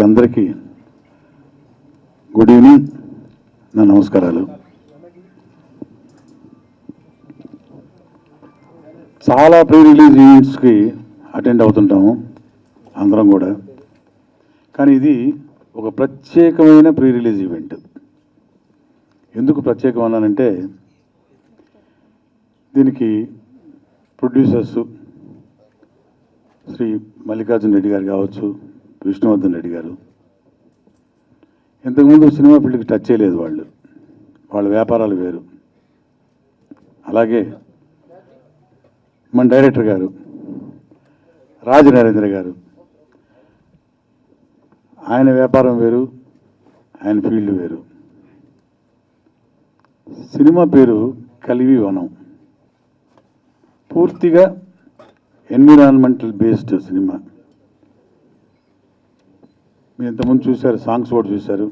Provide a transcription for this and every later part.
అందరికీ good evening, నా నమస్కారాలు. చాలా ప్రీ రిలీజ్ ఈవెంట్స్కి అటెండ్ అవుతుంటాము అందరం కూడా, కానీ ఇది ఒక ప్రత్యేకమైన ప్రీ రిలీజ్ ఈవెంట్. ఎందుకు ప్రత్యేకం అన్నానంటే, దీనికి ప్రొడ్యూసర్సు శ్రీ మల్లికార్జున రెడ్డి గారు కావచ్చు, విష్ణువర్ధన్ రెడ్డి గారు. ఇంతకుముందు సినిమా ఫీల్డ్కి టచ్ చేయలేదు వాళ్ళు, వాళ్ళ వ్యాపారాలు వేరు. అలాగే మన డైరెక్టర్ గారు రాజ నరేంద్ర గారు, ఆయన వ్యాపారం వేరు, ఆయన ఫీల్డ్ వేరు. సినిమా పేరు కలివి వనం. పూర్తిగా ఎన్విరాన్మెంటల్ బేస్డ్ సినిమా. మీరు ఇంతకుముందు చూశారు, సాంగ్స్ కూడా చూశారు.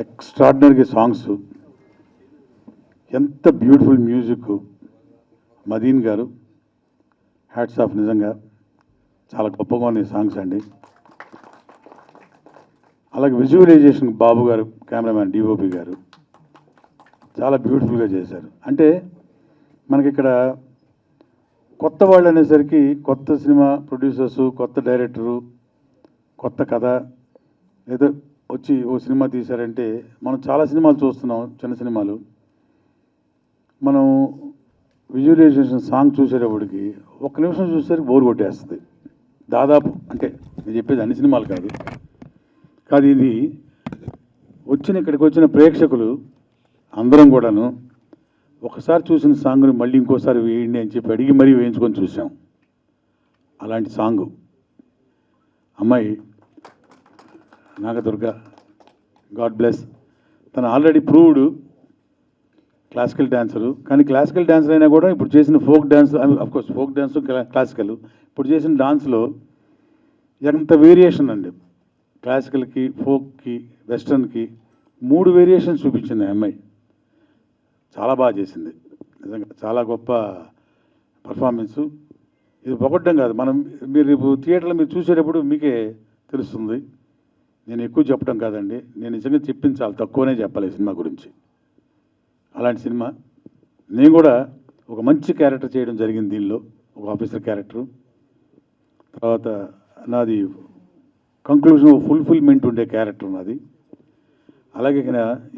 ఎక్స్ట్రాడినరీగా సాంగ్స్, ఎంత బ్యూటిఫుల్ మ్యూజిక్. మదీన్ గారు హ్యాట్స్ ఆఫ్, నిజంగా చాలా గొప్పగా ఉన్నాయి సాంగ్స్ అండి. అలాగే విజువలైజేషన్ బాబు గారు, కెమెరామ్యాన్ డిఓపి గారు చాలా బ్యూటిఫుల్గా చేశారు. అంటే మనకి ఇక్కడ కొత్త వాళ్ళు అనేసరికి కొత్త సినిమా ప్రొడ్యూసర్సు, కొత్త డైరెక్టరు, కొత్త కథ ఏదో వచ్చి ఓ సినిమా తీశారంటే, మనం చాలా సినిమాలు చూస్తున్నాం, చిన్న సినిమాలు. మనం విజువలైజేషన్ సాంగ్ చూసేటప్పటికి ఒక్క నిమిషం చూసేసరికి బోర్ కొట్టేస్తుంది దాదాపు. అంటే నేను చెప్పేది అన్ని సినిమాలు కాదు, కాదు ఇది ఇక్కడికి వచ్చిన ప్రేక్షకులు అందరం కూడాను ఒకసారి చూసిన సాంగ్ని మళ్ళీ ఇంకోసారి వేయండి అని చెప్పి అడిగి మరీ వేయించుకొని చూసాం. అలాంటి సాంగు అమ్మాయి నాగదుర్గ, గాడ్ బ్లెస్. తను ఆల్రెడీ ప్రూవ్డ్ క్లాసికల్ డాన్సరు, కానీ క్లాసికల్ డాన్సర్ అయినా కూడా ఇప్పుడు చేసిన folk dance, of course folk dance classical, ఇప్పుడు చేసిన డాన్స్లో ఎంత వేరియేషన్ అండి. క్లాసికల్కి, ఫోక్కి, వెస్టర్న్కి 3 వేరియేషన్స్ చూపించింది ఆ అమ్మాయి. చాలా బాగా చేసింది, నిజంగా చాలా గొప్ప పర్ఫార్మెన్సు. ఇది పొగడ్డం కాదు, మీరు రేపు థియేటర్లో మీరు చూసేటప్పుడు మీకే తెలుస్తుంది. నేను ఎక్కువ చెప్పడం కాదండి, నేను నిజంగా చెప్పింది చాలా తక్కువనే చెప్పాలి సినిమా గురించి. అలాంటి సినిమా. నేను కూడా ఒక మంచి క్యారెక్టర్ చేయడం జరిగింది దీనిలో, ఒక ఆఫీసర్ క్యారెక్టరు. తర్వాత నాది కంక్లూజన్ ఫుల్ఫిల్మెంట్ ఉండే క్యారెక్టర్ నాది. అలాగే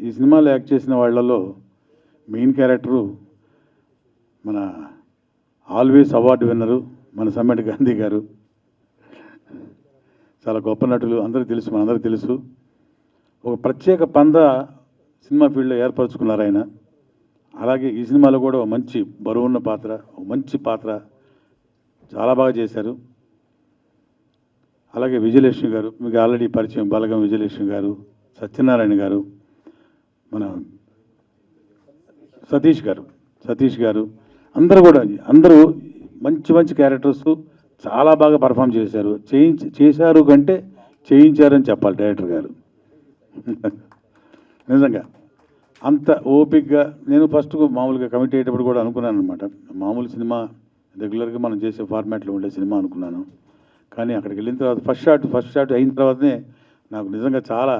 ఈ సినిమాలో యాక్ట్ చేసిన వాళ్ళలో మెయిన్ క్యారెక్టరు మన ఆల్వేస్ అవార్డు విన్నరు మన సమ్మెట్ గాంధీ గారు. చాలా గొప్ప నటులు, అందరికీ తెలుసు, మనందరికీ తెలుసు. ఒక ప్రత్యేక పందా సినిమా ఫీల్డ్లో ఏర్పరచుకున్నారు ఆయన. అలాగే ఈ సినిమాలో కూడా ఒక మంచి బరువున్న పాత్ర, ఒక మంచి పాత్ర చాలా బాగా చేశారు. అలాగే విజయలక్ష్మి గారు, మీకు ఆల్రెడీ పరిచయం, బలగం విజయలక్ష్మి గారు, సత్యనారాయణ గారు, మన సతీష్ గారు అందరూ మంచి మంచి క్యారెక్టర్స్ చాలా బాగా పర్ఫామ్ చేశారు. చేశారు కంటే చేయించారని చెప్పాలి డైరెక్టర్ గారు. నిజంగా అంత ఓపిక్గా. నేను ఫస్ట్ మామూలుగా కమిట్ అయ్యేటప్పుడు కూడా అనుకున్నాను అనమాట, మామూలు సినిమా రెగ్యులర్గా మనం చేసే ఫార్మాట్లో ఉండే సినిమా అనుకున్నాను. కానీ అక్కడికి వెళ్ళిన తర్వాత ఫస్ట్ షాట్ అయిన తర్వాతనే నాకు నిజంగా చాలా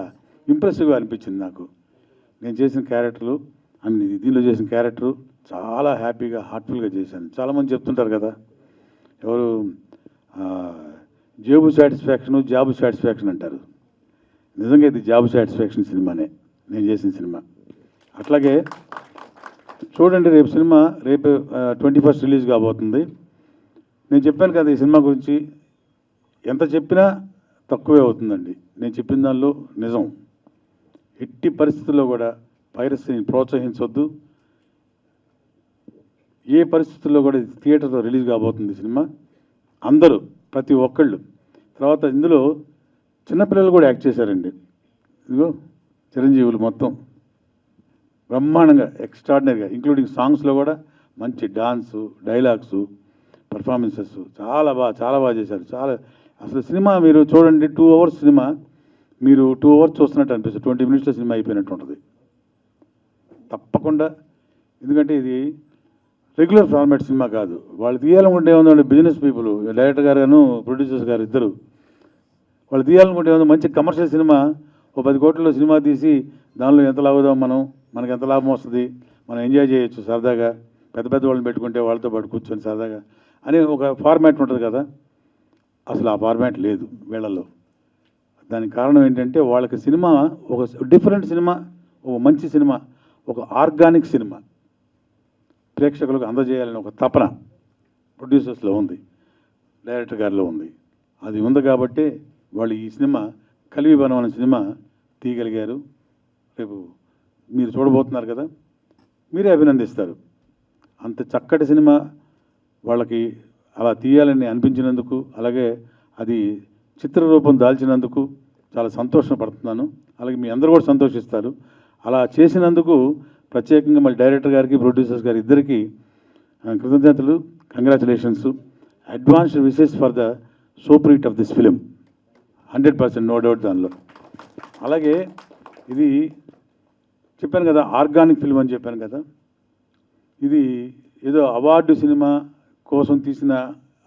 ఇంప్రెసివ్గా అనిపించింది. నాకు నేను చేసిన క్యారెక్టర్లు అన్ని, దీనిలో చేసిన క్యారెక్టరు చాలా హ్యాపీగా, హార్ట్ఫుల్గా చేశాను. చాలామంది చెప్తుంటారు కదా, ఎవరు జాబు సాటిస్ఫాక్షన్ అంటారు. నిజంగా ఇది జాబు సాటిస్ఫాక్షన్ సినిమానే నేను చేసిన సినిమా. అట్లాగే చూడండి, రేపు 21st రిలీజ్ కాబోతుంది. నేను చెప్పాను కదా, ఈ సినిమా గురించి ఎంత చెప్పినా తక్కువే అవుతుందండి. నేను చెప్పిన దానిలో నిజం. ఎట్టి పరిస్థితుల్లో కూడా పైరసీని ప్రోత్సహించవద్దు. ఏ పరిస్థితుల్లో కూడా థియేటర్లో రిలీజ్ కాబోతుంది సినిమా. అందరూ, ప్రతి ఒక్కళ్ళు. తర్వాత ఇందులో చిన్నపిల్లలు కూడా యాక్ట్ చేశారండి. ఇదిగో చిరంజీవులు మొత్తం బ్రహ్మాండంగా, ఎక్స్ట్రాడినరీగా, ఇంక్లూడింగ్ సాంగ్స్లో కూడా మంచి డాన్సు, డైలాగ్సు, పర్ఫార్మెన్సెస్ చాలా బాగా చేశారు. అసలు సినిమా మీరు చూడండి, 2 అవర్స్ సినిమా, మీరు 2 అవర్స్ చూస్తున్నట్టు అనిపిస్తుంది. 20 మినిట్స్లో సినిమా అయిపోయినట్టు ఉంటుంది. తప్పకుండా. ఎందుకంటే ఇది రెగ్యులర్ ఫార్మాట్ సినిమా కాదు. వాళ్ళు తీయాలనుకుంటే ఏముందంటే బిజినెస్ పీపుల్, డైరెక్టర్ గారు ప్రొడ్యూసర్స్ గారు ఇద్దరు వాళ్ళు తీయాలనుకుంటే ఏముంది, మంచి కమర్షియల్ సినిమా, ఓ 10 కోట్లలో సినిమా తీసి దానిలో ఎంత లాగుదాం, మనకి ఎంత లాభం వస్తుంది, మనం ఎంజాయ్ చేయొచ్చు సరదాగా, పెద్ద పెద్ద వాళ్ళని పెట్టుకుంటే వాళ్ళతో పాటు కూర్చొని సరదాగా అని ఒక ఫార్మాట్ ఉంటుంది కదా. అసలు ఆ ఫార్మాట్ లేదు వీళ్ళల్లో. దానికి కారణం ఏంటంటే వాళ్ళకి సినిమా ఒక డిఫరెంట్ సినిమా, ఒక మంచి సినిమా, ఒక ఆర్గానిక్ సినిమా ప్రేక్షకులకు అందజేయాలని ఒక తపన ప్రొడ్యూసర్స్లో ఉంది, డైరెక్టర్ గారిలో ఉంది. అది ఉంది కాబట్టి వాళ్ళు ఈ సినిమా కలివిబనం అనే సినిమా తీయగలిగారు. రేపు మీరు చూడబోతున్నారు కదా, మీరే అభినందిస్తారు. అంత చక్కటి సినిమా వాళ్ళకి అలా తీయాలని అనిపించినందుకు, అలాగే అది చిత్రరూపం దాల్చినందుకు చాలా సంతోషపడుతున్నాను. అలాగే మీ అందరూ కూడా సంతోషిస్తారు. అలా చేసినందుకు ప్రత్యేకంగా మళ్ళీ డైరెక్టర్ గారికి, ప్రొడ్యూసర్స్ గారి ఇద్దరికి కృతజ్ఞతలు, congratulations, advanced wishes for the super hit of this film. 100% no doubt దానిలో. అలాగే ఇది చెప్పాను కదా, ఆర్గానిక్ ఫిల్మ్ అని చెప్పాను కదా, ఇది ఏదో అవార్డు సినిమా కోసం తీసిన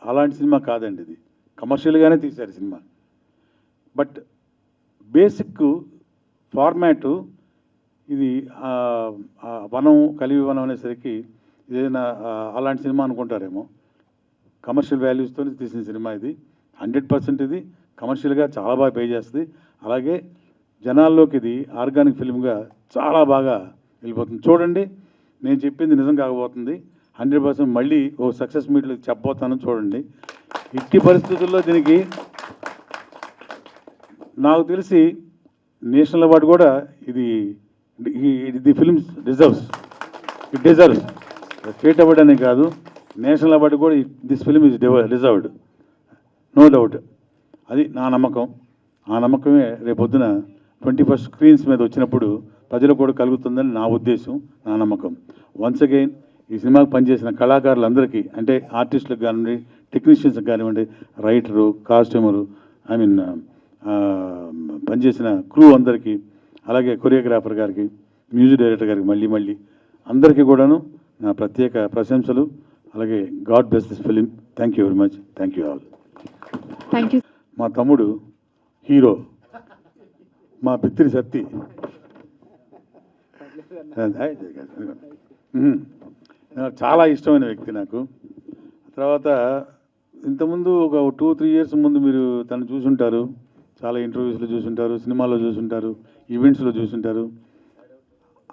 అలాంటి సినిమా కాదండి. ఇది కమర్షియల్గానే తీశారు సినిమా. బట్ బేసిక్ ఫార్మాటు ఇది వనం, కలివి వనం అనేసరికి ఇదేదైనా అలాంటి సినిమా అనుకుంటారేమో. కమర్షియల్ వాల్యూస్తో తీసిన సినిమా ఇది. 100% ఇది కమర్షియల్గా చాలా బాగా పే చేస్తుంది. అలాగే జనాల్లోకి ఇది ఆర్గానిక్ ఫిల్మ్గా చాలా బాగా వెళ్ళిపోతుంది. చూడండి, నేను చెప్పింది నిజం కాకపోతుంది. 100% మళ్ళీ ఓ సక్సెస్ మీట్లో చెప్పబోతాను, చూడండి. ఇట్టి పరిస్థితుల్లో దీనికి నాకు తెలిసి నేషనల్ అవార్డు కూడా the films it deserves. State award అనే కాదు, నేషనల్ అవార్డు కూడా this film is deserved, no doubt. అది నా నమ్మకం. ఆ నమ్మకమే రేపొద్దున 21st స్క్రీన్స్ మీద వచ్చినప్పుడు ప్రజలకు కూడా కలుగుతుందని నా ఉద్దేశం, నా నమ్మకం. వన్స్ అగైన్ ఈ సినిమాకి పనిచేసిన కళాకారులందరికీ, అంటే ఆర్టిస్టులకు కానివ్వండి, టెక్నీషియన్స్కి కానివ్వండి, రైటరు, కాస్ట్యూమరు, పనిచేసిన క్రూ అందరికీ, అలాగే కొరియోగ్రాఫర్ గారికి, మ్యూజిక్ డైరెక్టర్ గారికి మళ్ళీ అందరికీ కూడాను నా ప్రత్యేక ప్రశంసలు. అలాగే God bless this film. Thank you very much. Thank you all. Thank you. మా తమ్ముడు హీరో, మా పిత్రి సత్తి, చాలా ఇష్టమైన వ్యక్తి నాకు. తర్వాత ఇంతకుముందు ఒక 2-3 ఇయర్స్ ముందు మీరు తను చూసుంటారు, చాలా ఇంటర్వ్యూస్లో చూసుంటారు, సినిమాల్లో చూసుంటారు, ఈవెంట్స్లో చూసుంటారు.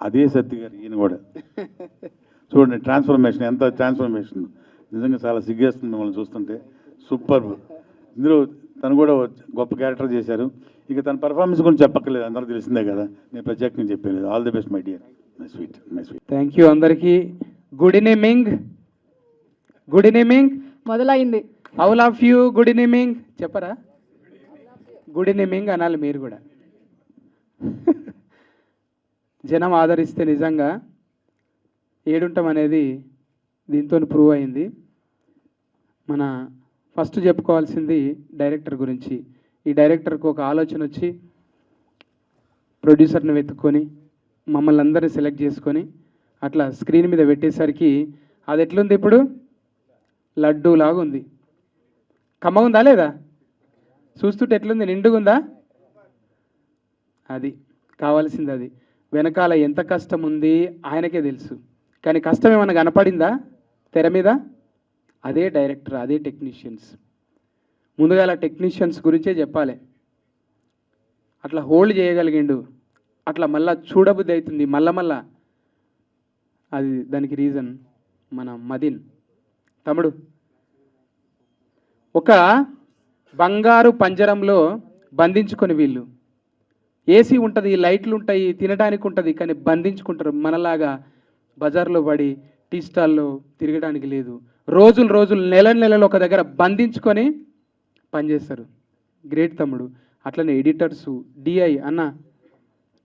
అదే సత్తి గారు ఈయన కూడా. చూడండి ట్రాన్స్ఫర్మేషన్, ఎంత ట్రాన్స్ఫర్మేషన్. నిజంగా చాలా సిగ్గేస్తుంది మిమ్మల్ని చూస్తుంటే. సూపర్. ఇందులో తను కూడా గొప్ప క్యారెక్టర్ చేశారు. ఇక తన పర్ఫార్మెన్స్ గురించి చెప్పక్కర్లేదు, అందరూ తెలిసిందే కదా, నేను ప్రత్యేకంగా చెప్పలేదు. All the best my dear, my sweet. Thank you అందరికీ. Good evening. మొదలైంది. All of you good evening చెప్పరా? గుడ్ ఈవినింగ్ అనాలి మీరు కూడా. జనం ఆదరిస్తే నిజంగా ఏడుంటాం అనేది దీంతో ప్రూవ్ అయింది. మన ఫస్ట్ చెప్పుకోవాల్సింది డైరెక్టర్ గురించి. ఈ డైరెక్టర్కి ఒక ఆలోచన వచ్చి ప్రొడ్యూసర్ని వెతుక్కొని మమ్మల్ని అందరినీ సెలెక్ట్ చేసుకొని అట్లా స్క్రీన్ మీద పెట్టేసరికి అది ఎట్లుంది, ఇప్పుడు లడ్డూ లాగా ఉంది. కమ్మ ఉందా లేదా? చూస్తుంటే ఎట్లుంది, నిండుగుందా? అది కావాల్సింది. అది వెనకాల ఎంత కష్టం ఉంది ఆయనకే తెలుసు. కానీ కష్టం ఏమన్నా కనపడిందా తెర మీద? అదే డైరెక్టర్, అదే టెక్నీషియన్స్. ముందుగా అలా టెక్నీషియన్స్ గురించే చెప్పాలి. అట్లా హోల్డ్ చేయగలిగిండు, అట్లా మళ్ళా చూడబుద్ధి అవుతుంది మళ్ళా. అది దానికి రీజన్ మన మదిన్ తమ్ముడు. ఒక బంగారు పంజరంలో బంధించుకొని వీళ్ళు, ఏసీ ఉంటుంది, లైట్లు ఉంటాయి, తినడానికి ఉంటుంది, కానీ బంధించుకుంటారు. మనలాగా బజార్లో పడి టీ స్టాల్లో తిరగడానికి లేదు. రోజులు నెలలు ఒక దగ్గర బంధించుకొని పనిచేస్తారు. గ్రేట్ తమ్ముడు. అట్లనే ఎడిటర్సు, డిఐ అన్న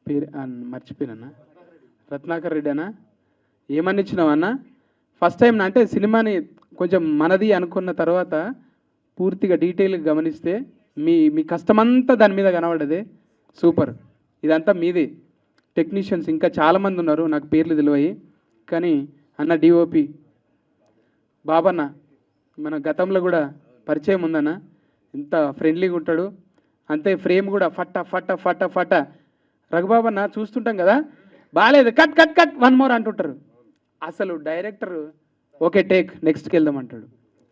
పేరు మర్చిపోయినా, రత్నాకర్ రెడ్డి అన్న, ఏమని ఇచ్చినావు అన్న? ఫస్ట్ టైం అంటే సినిమాని కొంచెం మనది అనుకున్న తర్వాత పూర్తిగా డీటెయిల్గా గమనిస్తే మీ కష్టమంతా దాని మీద కనబడ్డదే. సూపర్. ఇదంతా మీదే. టెక్నీషియన్స్ ఇంకా చాలామంది ఉన్నారు, నాకు పేర్లు తెలివాయి. కానీ అన్న డిఓపి బాబన్న మన గతంలో కూడా పరిచయం ఉందన్న, ఎంత ఫ్రెండ్లీగా ఉంటాడు. అంతే ఫ్రేమ్ కూడా ఫట్ట ఫట్ట ఫట్ట ఫట్ట. రఘుబాబన్న చూస్తుంటాం కదా, బాగాలేదు కట్ కట్ కట్ 1 more అంటుంటారు. అసలు డైరెక్టర్ ఓకే టేక్ నెక్స్ట్కి వెళ్దాం అంటాడు.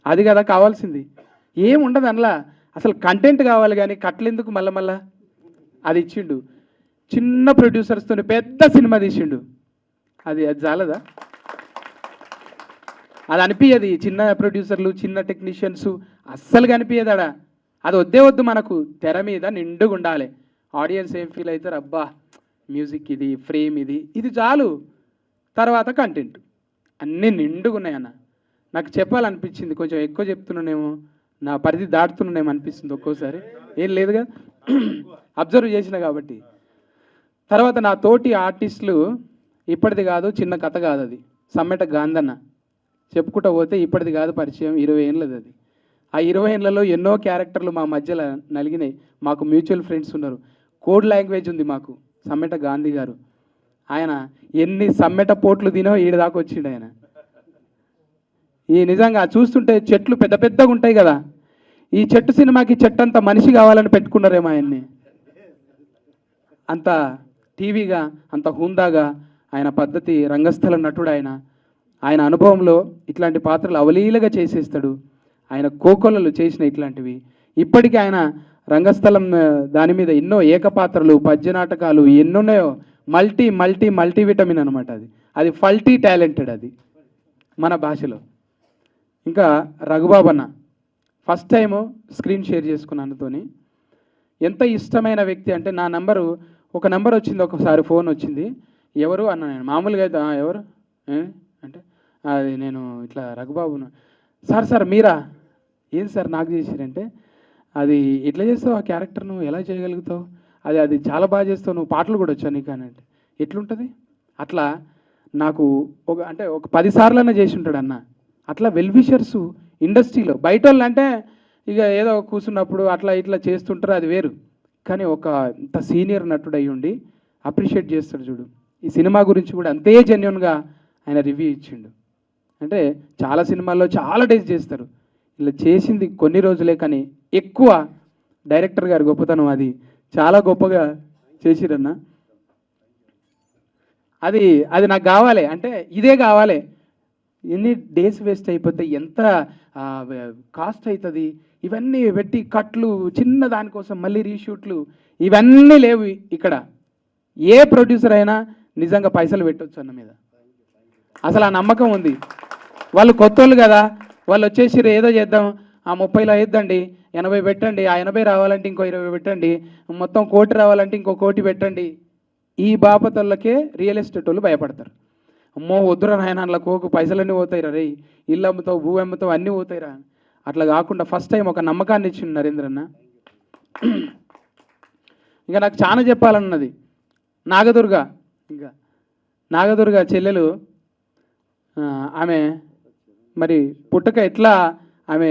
అది కదా కావాల్సింది, ఏం ఉండదు అందులో. అసలు కంటెంట్ కావాలి కానీ కట్లు ఎందుకు మళ్ళా అది ఇచ్చిండు. చిన్న ప్రొడ్యూసర్స్తో పెద్ద సినిమా తీసిండు. అది చాలదా? అది అనిపించదు. చిన్న ప్రొడ్యూసర్లు చిన్న టెక్నీషియన్స్ అస్సలు కనిపించదాడా. అది వద్దే వద్దు, మనకు తెర మీద నిండుగా ఉండాలి. ఆడియన్స్ ఏం ఫీల్ అవుతారు, అబ్బా మ్యూజిక్ ఇది, ఫ్రేమ్ ఇది, ఇది చాలు. తర్వాత కంటెంట్ అన్నీ నిండుగా ఉన్నాయన్న. నాకు చెప్పాలనిపించింది, కొంచెం ఎక్కువ చెప్తున్నానేమో, నా పరిధి దాటుతున్నానేమో అనిపిస్తుంది ఒక్కోసారి. ఏం లేదుగా, అబ్జర్వ్ చేసిన కాబట్టి. తర్వాత నా తోటి ఆర్టిస్టులు ఇప్పటిది కాదు, చిన్న కథ కాదు అది. సమ్మెట గాంధన్న చెప్పుకుంటూ పోతే ఇప్పటిది కాదు పరిచయం, 20 ఏళ్ళది అది. ఆ 20 ఏళ్లలో ఎన్నో క్యారెక్టర్లు మా మధ్యలో నలిగినాయి. మాకు మ్యూచువల్ ఫ్రెండ్స్ ఉన్నారు. కోడ్ లాంగ్వేజ్ ఉంది మాకు. సమ్మెట గాంధీ గారు, ఆయన ఎన్ని సమ్మెట పోట్లు తినో ఈడ దాకా వచ్చిండు ఆయన. ఈ నిజంగా చూస్తుంటే చెట్లు పెద్ద పెద్దగా ఉంటాయి కదా, ఈ చెట్టు సినిమాకి చెట్టు అంత మనిషి కావాలని పెట్టుకున్నారేమో ఆయన్ని. అంత టీవీగా, అంత హుందాగా ఆయన పద్ధతి, రంగస్థల నటుడు ఆయన. ఆయన అనుభవంలో ఇట్లాంటి పాత్రలు అవలీలగా చేసేస్తాడు. ఆయన కోకొల్లలు చేసిన ఇట్లాంటివి. ఇప్పటికీ ఆయన రంగస్థలం దాని మీద ఎన్నో ఏకపాత్రలు, పద్య నాటకాలు ఎన్నున్నాయో. మల్టీ మల్టీ మల్టీ విటమిన్ అనమాట అది. అది ఫల్టీ టాలెంటెడ్ అది మన భాషలో. ఇంకా రఘుబాబన్న ఫస్ట్ టైము స్క్రీన్ షేర్ చేసుకున్నానుతోని. ఎంత ఇష్టమైన వ్యక్తి అంటే, నా నంబరు ఒక నంబర్ వచ్చింది, ఒకసారి ఫోన్ వచ్చింది. ఎవరు అన్న, నేను మామూలుగా అయితే ఎవరు అంటే, అది నేను ఇట్లా రఘుబాబును. సార్ మీరా? ఏం సార్ నాకు చేసిరంటే, అది ఎట్లా చేస్తావు ఆ క్యారెక్టర్, నువ్వు ఎలా చేయగలుగుతావు, అది చాలా బాగా చేస్తావు, నువ్వు పాటలు కూడా వచ్చావు నీకు అని అంటే, ఎట్లుంటుంది అట్లా. నాకు ఒక 10 సార్లన్నా చేసి ఉంటాడు అన్న. అట్లా వెల్విషర్సు ఇండస్ట్రీలో. బయట వాళ్ళు అంటే ఇక ఏదో కూర్చున్నప్పుడు అట్లా ఇట్లా చేస్తుంటారు, అది వేరు. కానీ ఒక ఇంత సీనియర్ నటుడు అయ్యి ఉండి అప్రిషియేట్ చేస్తాడు చూడు. ఈ సినిమా గురించి కూడా అంతే జెన్యున్గా ఆయన రివ్యూ ఇచ్చిండు. అంటే చాలా సినిమాల్లో చాలా డేస్ చేస్తారు, ఇలా చేసింది కొన్ని రోజులే, కానీ ఎక్కువ డైరెక్టర్ గారి గొప్పతనం. అది చాలా గొప్పగా చేసిరన్న. అది నాకు కావాలి అంటే ఇదే కావాలి. ఎన్ని డేస్ వేస్ట్ అయిపోతే ఎంత కాస్ట్ అవుతుంది, ఇవన్నీ పెట్టి కట్లు, చిన్న దానికోసం మళ్ళీ రీషూట్లు, ఇవన్నీ లేవు ఇక్కడ. ఏ ప్రొడ్యూసర్ అయినా నిజంగా పైసలు పెట్టవచ్చు అన్న మీద అసలు ఆ నమ్మకం ఉంది. వాళ్ళు కొత్తోళ్ళు కదా, వాళ్ళు వచ్చేసి ఏదో చేద్దాం, ఆ 30లో వేద్దండి, 80 పెట్టండి, ఆ 80 రావాలంటే ఇంకో 20 పెట్టండి, మొత్తం 1 కోటి రావాలంటే ఇంకో 1 కోటి పెట్టండి. ఈ బాపతోళ్ళకే రియల్ ఎస్టేట్ వాళ్ళు భయపడతారు. అమ్మో వద్దురా నాయన, అందులో కోకు పైసలన్నీ పోతాయిరా, రే ఇల్లు అమ్ముతావు, భూ అమ్ముతావు, అన్నీ పోతాయిరా. అట్లా కాకుండా ఫస్ట్ టైం ఒక నమ్మకాన్ని ఇచ్చిండు నరేంద్రన్న. ఇంకా నాకు చాలా చెప్పాలన్నది. నాగదుర్గ చెల్లెలు, ఆమె మరి పుట్టక ఎట్లా, ఆమె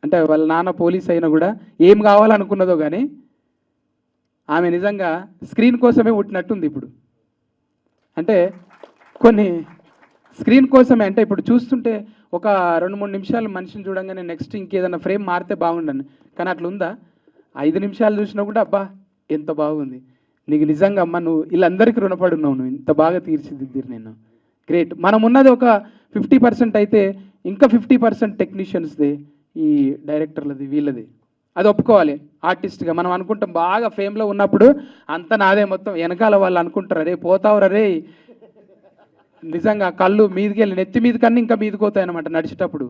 అంటే వాళ్ళ నాన్న పోలీస్ అయినా కూడా ఏం కావాలనుకున్నదో కానీ ఆమె నిజంగా స్క్రీన్ కోసమే పుట్టినట్టుంది ఇప్పుడు. అంటే కొన్ని స్క్రీన్ కోసమే. అంటే ఇప్పుడు చూస్తుంటే ఒక 2-3 నిమిషాలు మనిషిని చూడంగానే నెక్స్ట్ ఇంకేదైనా ఫ్రేమ్ మారితే బాగుండను, కానీ అట్లా ఉందా? 5 నిమిషాలు చూసినా కూడా అబ్బా ఎంత బాగుంది, నీకు నిజంగా అమ్మ నువ్వు వీళ్ళందరికీ రుణపడి ఉన్నావు, నువ్వు ఇంత బాగా తీర్చిదిద్దిరు నేను. గ్రేట్. మనం ఉన్నది ఒక 50% అయితే ఇంకా 50% టెక్నీషియన్స్ది, ఈ డైరెక్టర్లది, వీళ్ళది. అది ఒప్పుకోవాలి. ఆర్టిస్ట్గా మనం అనుకుంటాం బాగా ఫేమ్లో ఉన్నప్పుడు అంత నాదే మొత్తం, వెనకాల వాళ్ళు అనుకుంటారు అరే పోతావురా రే, నిజంగా కళ్ళు మీదికి వెళ్ళి నెత్తి మీద కన్నా ఇంకా మీదికి పోతాయి అనమాట నడిచేటప్పుడు.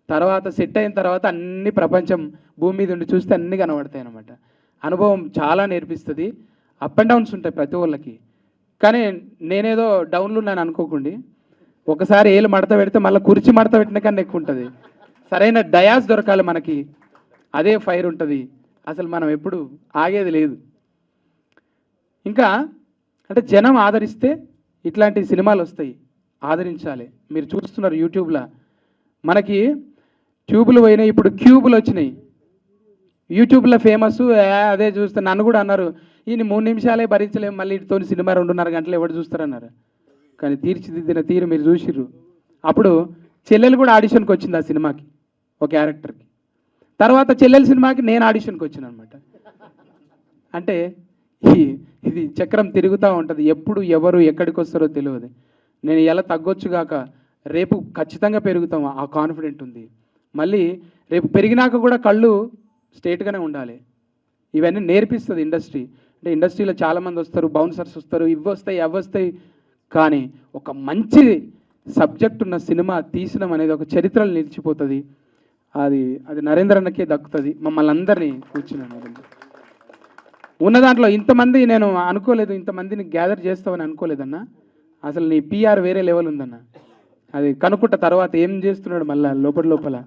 తర్వాత సెట్ అయిన తర్వాత అన్ని ప్రపంచం భూమి మీద ఉండి చూస్తే అన్నీ కనబడతాయి అనమాట. అనుభవం చాలా నేర్పిస్తుంది. అప్ అండ్ డౌన్స్ ఉంటాయి ప్రతి ఒళ్ళకి. కానీ నేనేదో డౌన్లు ఉన్నాను అనుకోకండి. ఒకసారి ఏళ్ళు మడత పెడితే మళ్ళీ కుర్చీ మడత పెట్టిన కన్నా ఎక్కువ ఉంటుంది. సరైన డయాస్ దొరకాలి మనకి, అదే ఫైర్ ఉంటుంది. అసలు మనం ఎప్పుడు ఆగేది లేదు. ఇంకా అంటే జనం ఆదరిస్తే ఇట్లాంటి సినిమాలు వస్తాయి, ఆదరించాలి. మీరు చూస్తున్నారు యూట్యూబ్లో మనకి ట్యూబులు పోయినాయి, ఇప్పుడు క్యూబులు వచ్చినాయి. యూట్యూబ్లో ఫేమస్, అదే చూస్తే నన్ను కూడా అన్నారు ఈయన 3 నిమిషాలే భరించలేము, మళ్ళీ ఇటుతో సినిమా 2.5 గంటలు ఎవరు చూస్తారన్నారు. కానీ తీర్చిదిద్దిన తీరు మీరు చూసిర్రు. అప్పుడు చెల్లెలు కూడా ఆడిషన్కి వచ్చింది ఆ సినిమాకి, ఒక క్యారెక్టర్కి. తర్వాత చెల్లెల సినిమాకి నేను ఆడిషన్కి వచ్చాను అనమాట. అంటే ఇది చక్రం తిరుగుతూ ఉంటుంది, ఎప్పుడు ఎవరు ఎక్కడికి వస్తారో తెలియదు. నేను ఎలా తగ్గొచ్చు గాక రేపు ఖచ్చితంగా పెరుగుతాం, ఆ కాన్ఫిడెంట్ ఉంది. మళ్ళీ రేపు పెరిగినాక కూడా కళ్ళు స్ట్రేట్గానే ఉండాలి. ఇవన్నీ నేర్పిస్తుంది ఇండస్ట్రీ. అంటే ఇండస్ట్రీలో చాలామంది వస్తారు, బౌన్సర్స్ వస్తారు, ఇవి వస్తాయి అవి వస్తాయి. కానీ ఒక మంచి సబ్జెక్ట్ ఉన్న సినిమా తీసినాం అనేది ఒక చరిత్రలో నిలిచిపోతుంది. అది నరేంద్ర అన్నకే దక్కుతుంది. మమ్మల్ని అందరినీ కూర్చున్నాను ఉన్న దాంట్లో ఇంతమంది నేను అనుకోలేదు, ఇంతమందిని గ్యాదర్ చేస్తామని అనుకోలేదన్న. అసలు నీ పిఆర్ వేరే లెవెల్ ఉందన్న. అది కనుక్కుంట తర్వాత ఏం చేస్తున్నాడు మళ్ళీ లోపల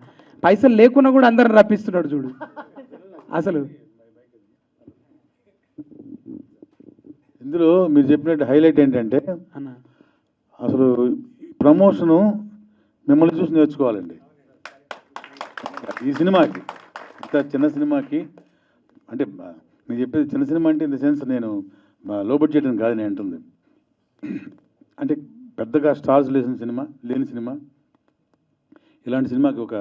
పైసలు లేకున్నా కూడా అందరిని రప్పిస్తున్నాడు చూడు. అసలు ఇందులో మీరు చెప్పినట్టు హైలైట్ ఏంటంటే అన్న అసలు ప్రమోషను మిమ్మల్ని చూసి నేర్చుకోవాలండి. ఈ సినిమాకి ఇంత చిన్న సినిమాకి అంటే మీరు చెప్పేది చిన్న సినిమా అంటే ఇన్ ద సెన్స్ నేను లో బడ్జెట్ అని కాదు నేను అంటుంది. అంటే పెద్దగా స్టార్స్ లేని సినిమా ఇలాంటి సినిమాకి ఒక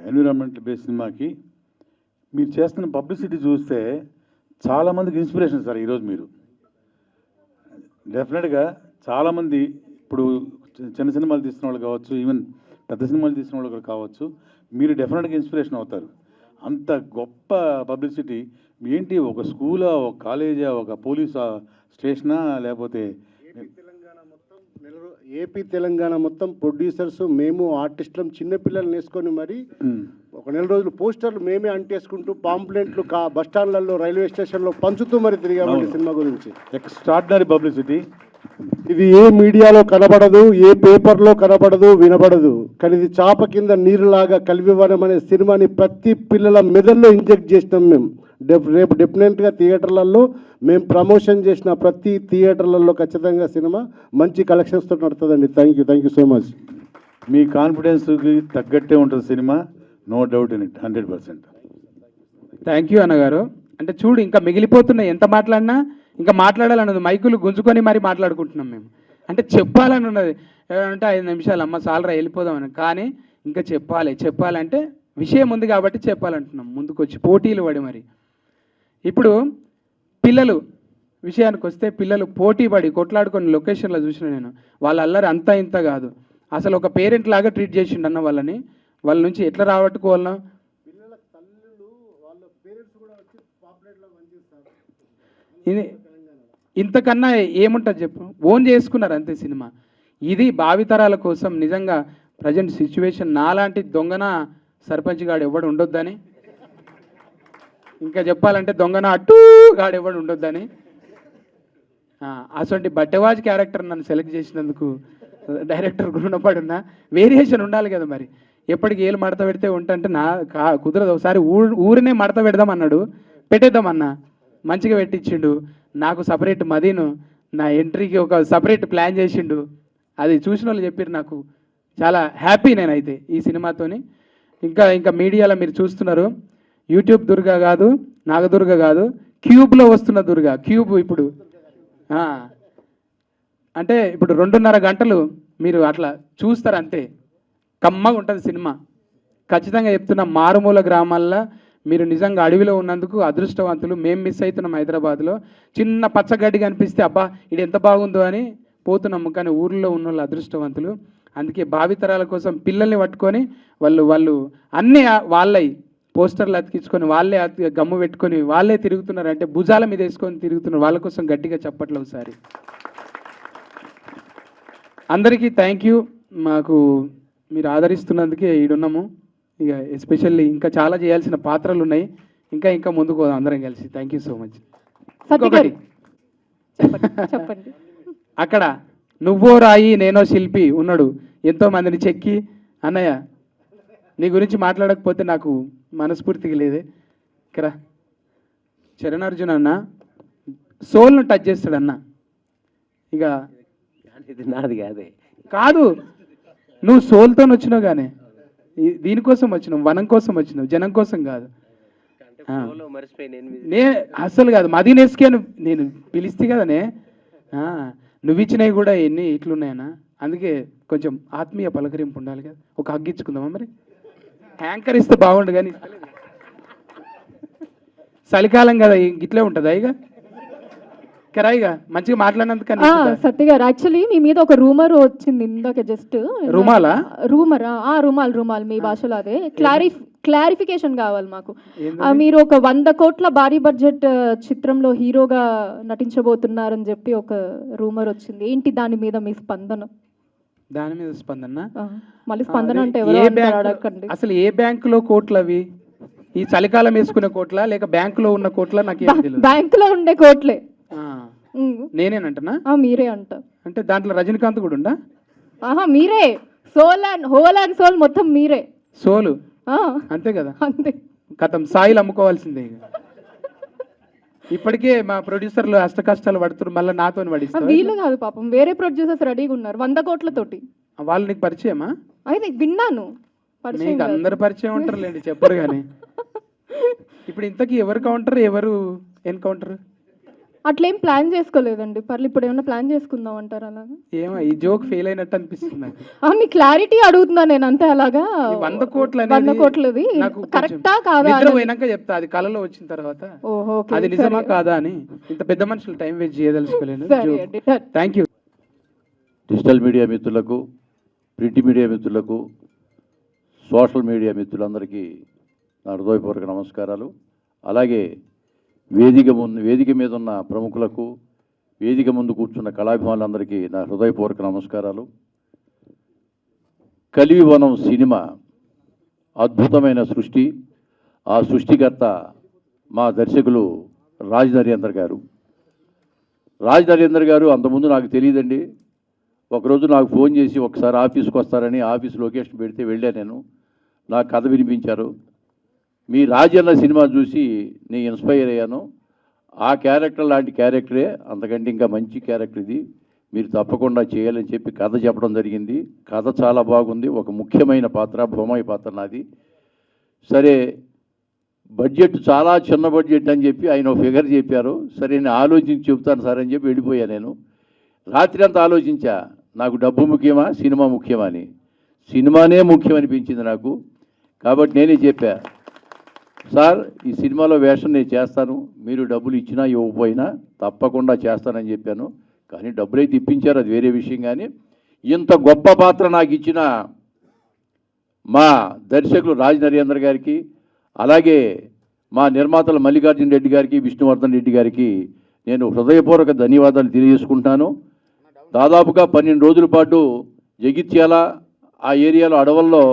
ఎన్విరాన్మెంటల్ బేస్డ్ సినిమాకి మీరు చేస్తున్న పబ్లిసిటీ చూస్తే చాలామందికి ఇన్స్పిరేషన్ సార్. ఈరోజు మీరు డెఫినెట్గా చాలామంది ఇప్పుడు చిన్న సినిమాలు తీస్తున్న వాళ్ళు కావచ్చు, ఈవెన్ పెద్ద సినిమాలు తీస్తున్న వాళ్ళు కూడా కావచ్చు, మీరు డెఫినెట్గా ఇన్స్పిరేషన్ అవుతారు. అంత గొప్ప పబ్లిసిటీ ఏంటి, ఒక స్కూలా, ఒక కాలేజా, ఒక పోలీస్ స్టేషనా, లేకపోతే ఏపీ తెలంగాణ మొత్తం ప్రొడ్యూసర్స్ మేము ఆర్టిస్టులం చిన్నపిల్లలు వేసుకొని మరి ఒక నెల రోజులు పోస్టర్లు మేమే అంటేసుకుంటూ పాంప్లెంట్లు బస్ స్టాండ్లలో రైల్వే స్టేషన్లో పంచుతూ మరి తిరిగామండి సినిమా గురించి. Extraordinary publicity. ఇది ఏ మీడియాలో కనబడదు, ఏ పేపర్లో కనబడదు, వినబడదు. కానీ ఇది చాప కింద నీరులాగా కలివివనం అనే సినిమాని ప్రతి పిల్లల మెదడులో ఇంజెక్ట్ చేసినాం మేము. రేపు డెఫినెట్గా థియేటర్లలో మేము ప్రమోషన్ చేసిన ప్రతి థియేటర్లలో ఖచ్చితంగా సినిమా మంచి కలెక్షన్స్తో నడుతుందండి. Thank you so much. మీ కాన్ఫిడెన్స్కి తగ్గట్టే ఉంటుంది cinema, no doubt in it, 100%. Thank you అన్నగారు. అంటే చూడు ఇంకా మిగిలిపోతున్నాయి, ఎంత మాట్లాడినా ఇంకా మాట్లాడాలన్నది, మైకులు గుంజుకొని మరీ మాట్లాడుకుంటున్నాం మేము. అంటే చెప్పాలని ఉన్నది, ఏమంటే 5 నిమిషాలు అమ్మ సాలరా వెళ్ళిపోదామని. కానీ ఇంకా చెప్పాలంటే విషయం ఉంది కాబట్టి చెప్పాలంటున్నాం, ముందుకు వచ్చి పోటీలు పడి. మరి ఇప్పుడు పిల్లలు విషయానికి వస్తే పిల్లలు పోటీ పడి కొట్లాడుకొని లొకేషన్లో చూసిన నేను, వాళ్ళ అల్లరి అంతా ఇంత కాదు. అసలు ఒక పేరెంట్ లాగా ట్రీట్ చేసిండు అన్న వాళ్ళని. వాళ్ళ నుంచి ఎట్లా రాబట్టుకోవాలన్నా ఇది ఇంతకన్నా ఏముంటుంది చెప్పు, ఓన్ చేసుకున్నారు అంతే సినిమా. ఇది భావితరాల కోసం నిజంగా ప్రజెంట్ సిచ్యువేషన్ నాలాంటి దొంగన సర్పంచ్ గాడు ఎవడు ఉండొద్దని, ఇంకా చెప్పాలంటే దొంగన అట్టు గాడు ఎవడు ఉండొద్దని, అటువంటి బట్టెవాజ్ క్యారెక్టర్ నన్ను సెలెక్ట్ చేసినందుకు డైరెక్టర్ రుణపడున్నా. వేరియేషన్ ఉండాలి కదా మరి, ఎప్పటికి ఏళ్ళు మడత పెడితే ఉంటే కుదరదు. ఒకసారి ఊరినే మడత పెడదాం అన్నాడు, పెట్టేద్దామన్నా, మంచిగా పెట్టించిండు. నాకు సపరేట్ మదీను నా ఎంట్రీకి ఒక సపరేట్ ప్లాన్ చేసిండు. అది చూసిన వాళ్ళు చెప్పారు, నాకు చాలా హ్యాపీ నేనైతే ఈ సినిమాతోని. ఇంకా మీడియాలో మీరు చూస్తున్నారు, యూట్యూబ్ దుర్గా కాదు, నాగదుర్గ కాదు, క్యూబ్లో వస్తున్న దుర్గా. క్యూబ్ ఇప్పుడు అంటే ఇప్పుడు 2.5 గంటలు మీరు అట్లా చూస్తారు అంతే, కమ్మగా ఉంటుంది సినిమా. ఖచ్చితంగా చెప్తున్నా, మారుమూల గ్రామాల్లో మీరు నిజంగా అడవిలో ఉన్నందుకు అదృష్టవంతులు. మేము మిస్ అవుతున్నాం హైదరాబాద్లో. చిన్న పచ్చగడ్డి కనిపిస్తే అబ్బా ఇది ఎంత బాగుందో అని పోతున్నాము, కానీ ఊర్లో ఉన్న వాళ్ళు అదృష్టవంతులు. అందుకే భావితరాల కోసం పిల్లల్ని పట్టుకొని వాళ్ళు అన్నీ వాళ్ళై పోస్టర్లు అతికించుకొని వాళ్ళే గమ్ము పెట్టుకొని వాళ్ళే తిరుగుతున్నారు. అంటే భుజాల మీద వేసుకొని తిరుగుతున్నారు. వాళ్ళ కోసం గట్టిగా చప్పట్లు ఒకసారి. అందరికీ థ్యాంక్ యూ, మాకు మీరు ఆదరిస్తున్నందుకే ఈడున్నాము. ఇక ఎస్పెషల్లీ ఇంకా చాలా చేయాల్సిన పాత్రలు ఉన్నాయి, ఇంకా ముందుకు పోదాం అందరం కలిసి. Thank you so much. చెప్పండి. అక్కడ నువ్వో రాయి నేనో శిల్పి ఉన్నాడు, ఎంతో మందిని చెక్కి. అన్నయ్య నీ గురించి మాట్లాడకపోతే నాకు మనస్ఫూర్తిగా లేదే. ఇక్కడ చరణార్జున్ అన్న సోల్ను టచ్ చేస్తాడన్న. ఇక నాది కాదే కాదు, నువ్వు సోల్తో వచ్చినావు, కానీ దీనికోసం వచ్చినావు, వనం కోసం వచ్చినావు, జనం కోసం కాదు. ఆ. ఫ్లోలో మర్చిపోయిన 8 నే అస్సలు కాదు మదీనేస్కి అని నేను పిలిస్తే కదనే నువ్వు ఇచ్చినవి కూడా ఎన్ని ఇట్లున్నాయనా, అందుకే కొంచెం ఆత్మీయ పలకరింపు ఉండాలి కదా, ఒక హగ్ ఇచ్చుకుందామా మరి. హ్యాంకర్ ఇస్తే బాగుండు కానీ ఇస్తలేదు. చలికాలం కదా ఇట్లే ఉంటుందా ఇక కెరాయిగా మంచిగా మాట్లాడినందుకు సత్య గారు యాక్చువల్లీ మీ మీద ఒక రూమర్ వచ్చింది ఇందాక జస్ట్. రుమాలా? రుమాల్ మీ భాషలో అదే. క్లారిఫికేషన్ కావాలి మాకు. ఏందది? మీరు ఒక 100 కోట్ల భారీ బడ్జెట్ చిత్రంలో హీరోగా నటించబోతున్నారని చెప్పి ఒక రూమర్ వచ్చింది. ఏంటి దాని మీద మీ స్పందన? దాని మీద స్పందన మళ్ళీ స్పందన అంటే ఏ ఎవరో అంటారు, బ్యాంకు అడగండి. అసలు ఏ బ్యాంకులో కోట్లు అవి? ఈ చలికాలం వేసుకునే కోట్ల లేక బ్యాంకులో ఉన్న కోట్ల నాకేం తెలియదు. బ్యాంకులో ఉండే కోట్లే. నేనేనంటనా? మీరే అంట. అంటే దాంట్లో రజనీకాంత్ కూడా ఉందా? మీరే హోల్ అండ్ సోల్ మొత్తం మీరే. సోలు ఆ, అంతే కదా, అంతే. కథం సాయిలు అమ్ముకోవాల్సిందే ఇక. ఇప్పటికే మా ప్రొడ్యూసర్లు అష్ట కష్టాలు పడుతున్నారు, మళ్ళీ నాతో పడిస్తారు. వీళ్ళు కాదు పాపం, వేరే ప్రొడ్యూసర్స్ రెడీగా ఉన్నారు 100 కోట్లతోటి. వాళ్ళు నీకు పరిచయమా? అయితే విన్నాను. పరిచయం మీకు కాదు. అందరు పరిచయం ఉంటారు లేండి, చెప్పరు కానీ. ఇప్పుడు ఇంతకీ ఎవరు కౌంటర్ ఎవరు ఎన్కౌంటర్? అట్లేం ప్లాన్ చేసుకోలేదండి. పర్లేదు, ఇప్పుడు ఏమైనా ప్లాన్ చేసుకుందాం అంటారు అలాగా? ఏమో ఈ జోక్ ఫెయిల్ అయినట్టు అనిపిస్తుంది నాకు. మీ క్లారిటీ అడుగుతున్నా నేను, అంతే. అలాగా ఈ 100 కోట్లు 100 కోట్లది నాకు కరెక్టా కాదా నిద్ర అనేది. పోయినాక చెప్తా, అది కళలో వచ్చిన తర్వాత ఓహో, ఓకే, అది నిజమా సరే. కాదా అని. ఇంత పెద్ద మనుషులు టైం వేస్ట్ చేయదలుచుకోలేను. సరే అండి, done. Thank you. Digital media మిత్రులకు, ప్రింట్ మీడియా మిత్రులకు, సోషల్ మీడియా మిత్రులందరికీ నా హృదయపూర్వక నమస్కారాలు. అలాగే వేదిక మీద ఉన్న ప్రముఖులకు, వేదిక ముందు కూర్చున్న కళాభిమానులందరికీ నా హృదయపూర్వక నమస్కారాలు. కలివివనం సినిమా అద్భుతమైన సృష్టి. ఆ సృష్టికర్త మా దర్శకులు రాజ్ నరేందర్ గారు. రాజ్ నరేందర్ గారు అంతకుముందు నాకు తెలియదండి. ఒకరోజు నాకు ఫోన్ చేసి ఒకసారి ఆఫీస్కి వస్తారని ఆఫీస్ లొకేషన్ పెడితే వెళ్ళా. నేను నాకు కథ వినిపించారు. మీ రాజన్న సినిమా చూసి నేను ఇన్స్పైర్ అయ్యాను. ఆ క్యారెక్టర్ లాంటి క్యారెక్టరే, అంతకంటే ఇంకా మంచి క్యారెక్టర్ ఇది, మీరు తప్పకుండా చేయాలని చెప్పి కథ చెప్పడం జరిగింది. కథ చాలా బాగుంది. ఒక ముఖ్యమైన పాత్ర, బొమ్మాయి పాత్ర నాది. సరే, బడ్జెట్ చాలా చిన్న బడ్జెట్ అని చెప్పి ఆయన ఒక ఫిగర్ చెప్పారు. సరే, నేను ఆలోచించి చెప్తాను సార్ అని చెప్పి వెళ్ళిపోయా. నేను రాత్రి అంతా ఆలోచించా, నాకు డబ్బు ముఖ్యమా సినిమా ముఖ్యమా అని. సినిమానే ముఖ్యమనిపించింది నాకు. కాబట్టి నేనే చెప్పా, సార్ ఈ సినిమాలో వేషం నేను చేస్తాను, మీరు డబ్బులు ఇచ్చినా ఇవ్వకపోయినా తప్పకుండా చేస్తానని చెప్పాను. కానీ డబ్బులు అయితే ఇప్పించారు, అది వేరే విషయం. కానీ ఇంత గొప్ప పాత్ర నాకు ఇచ్చిన మా దర్శకులు రాజ్ నరేందర్ గారికి, అలాగే మా నిర్మాతలు మల్లికార్జున రెడ్డి గారికి, విష్ణువర్ధన్ రెడ్డి గారికి నేను హృదయపూర్వక ధన్యవాదాలు తెలియజేసుకుంటాను. దాదాపుగా 12 రోజుల పాటు జగిత్యాల ఆ ఏరియాలో అడవుల్లో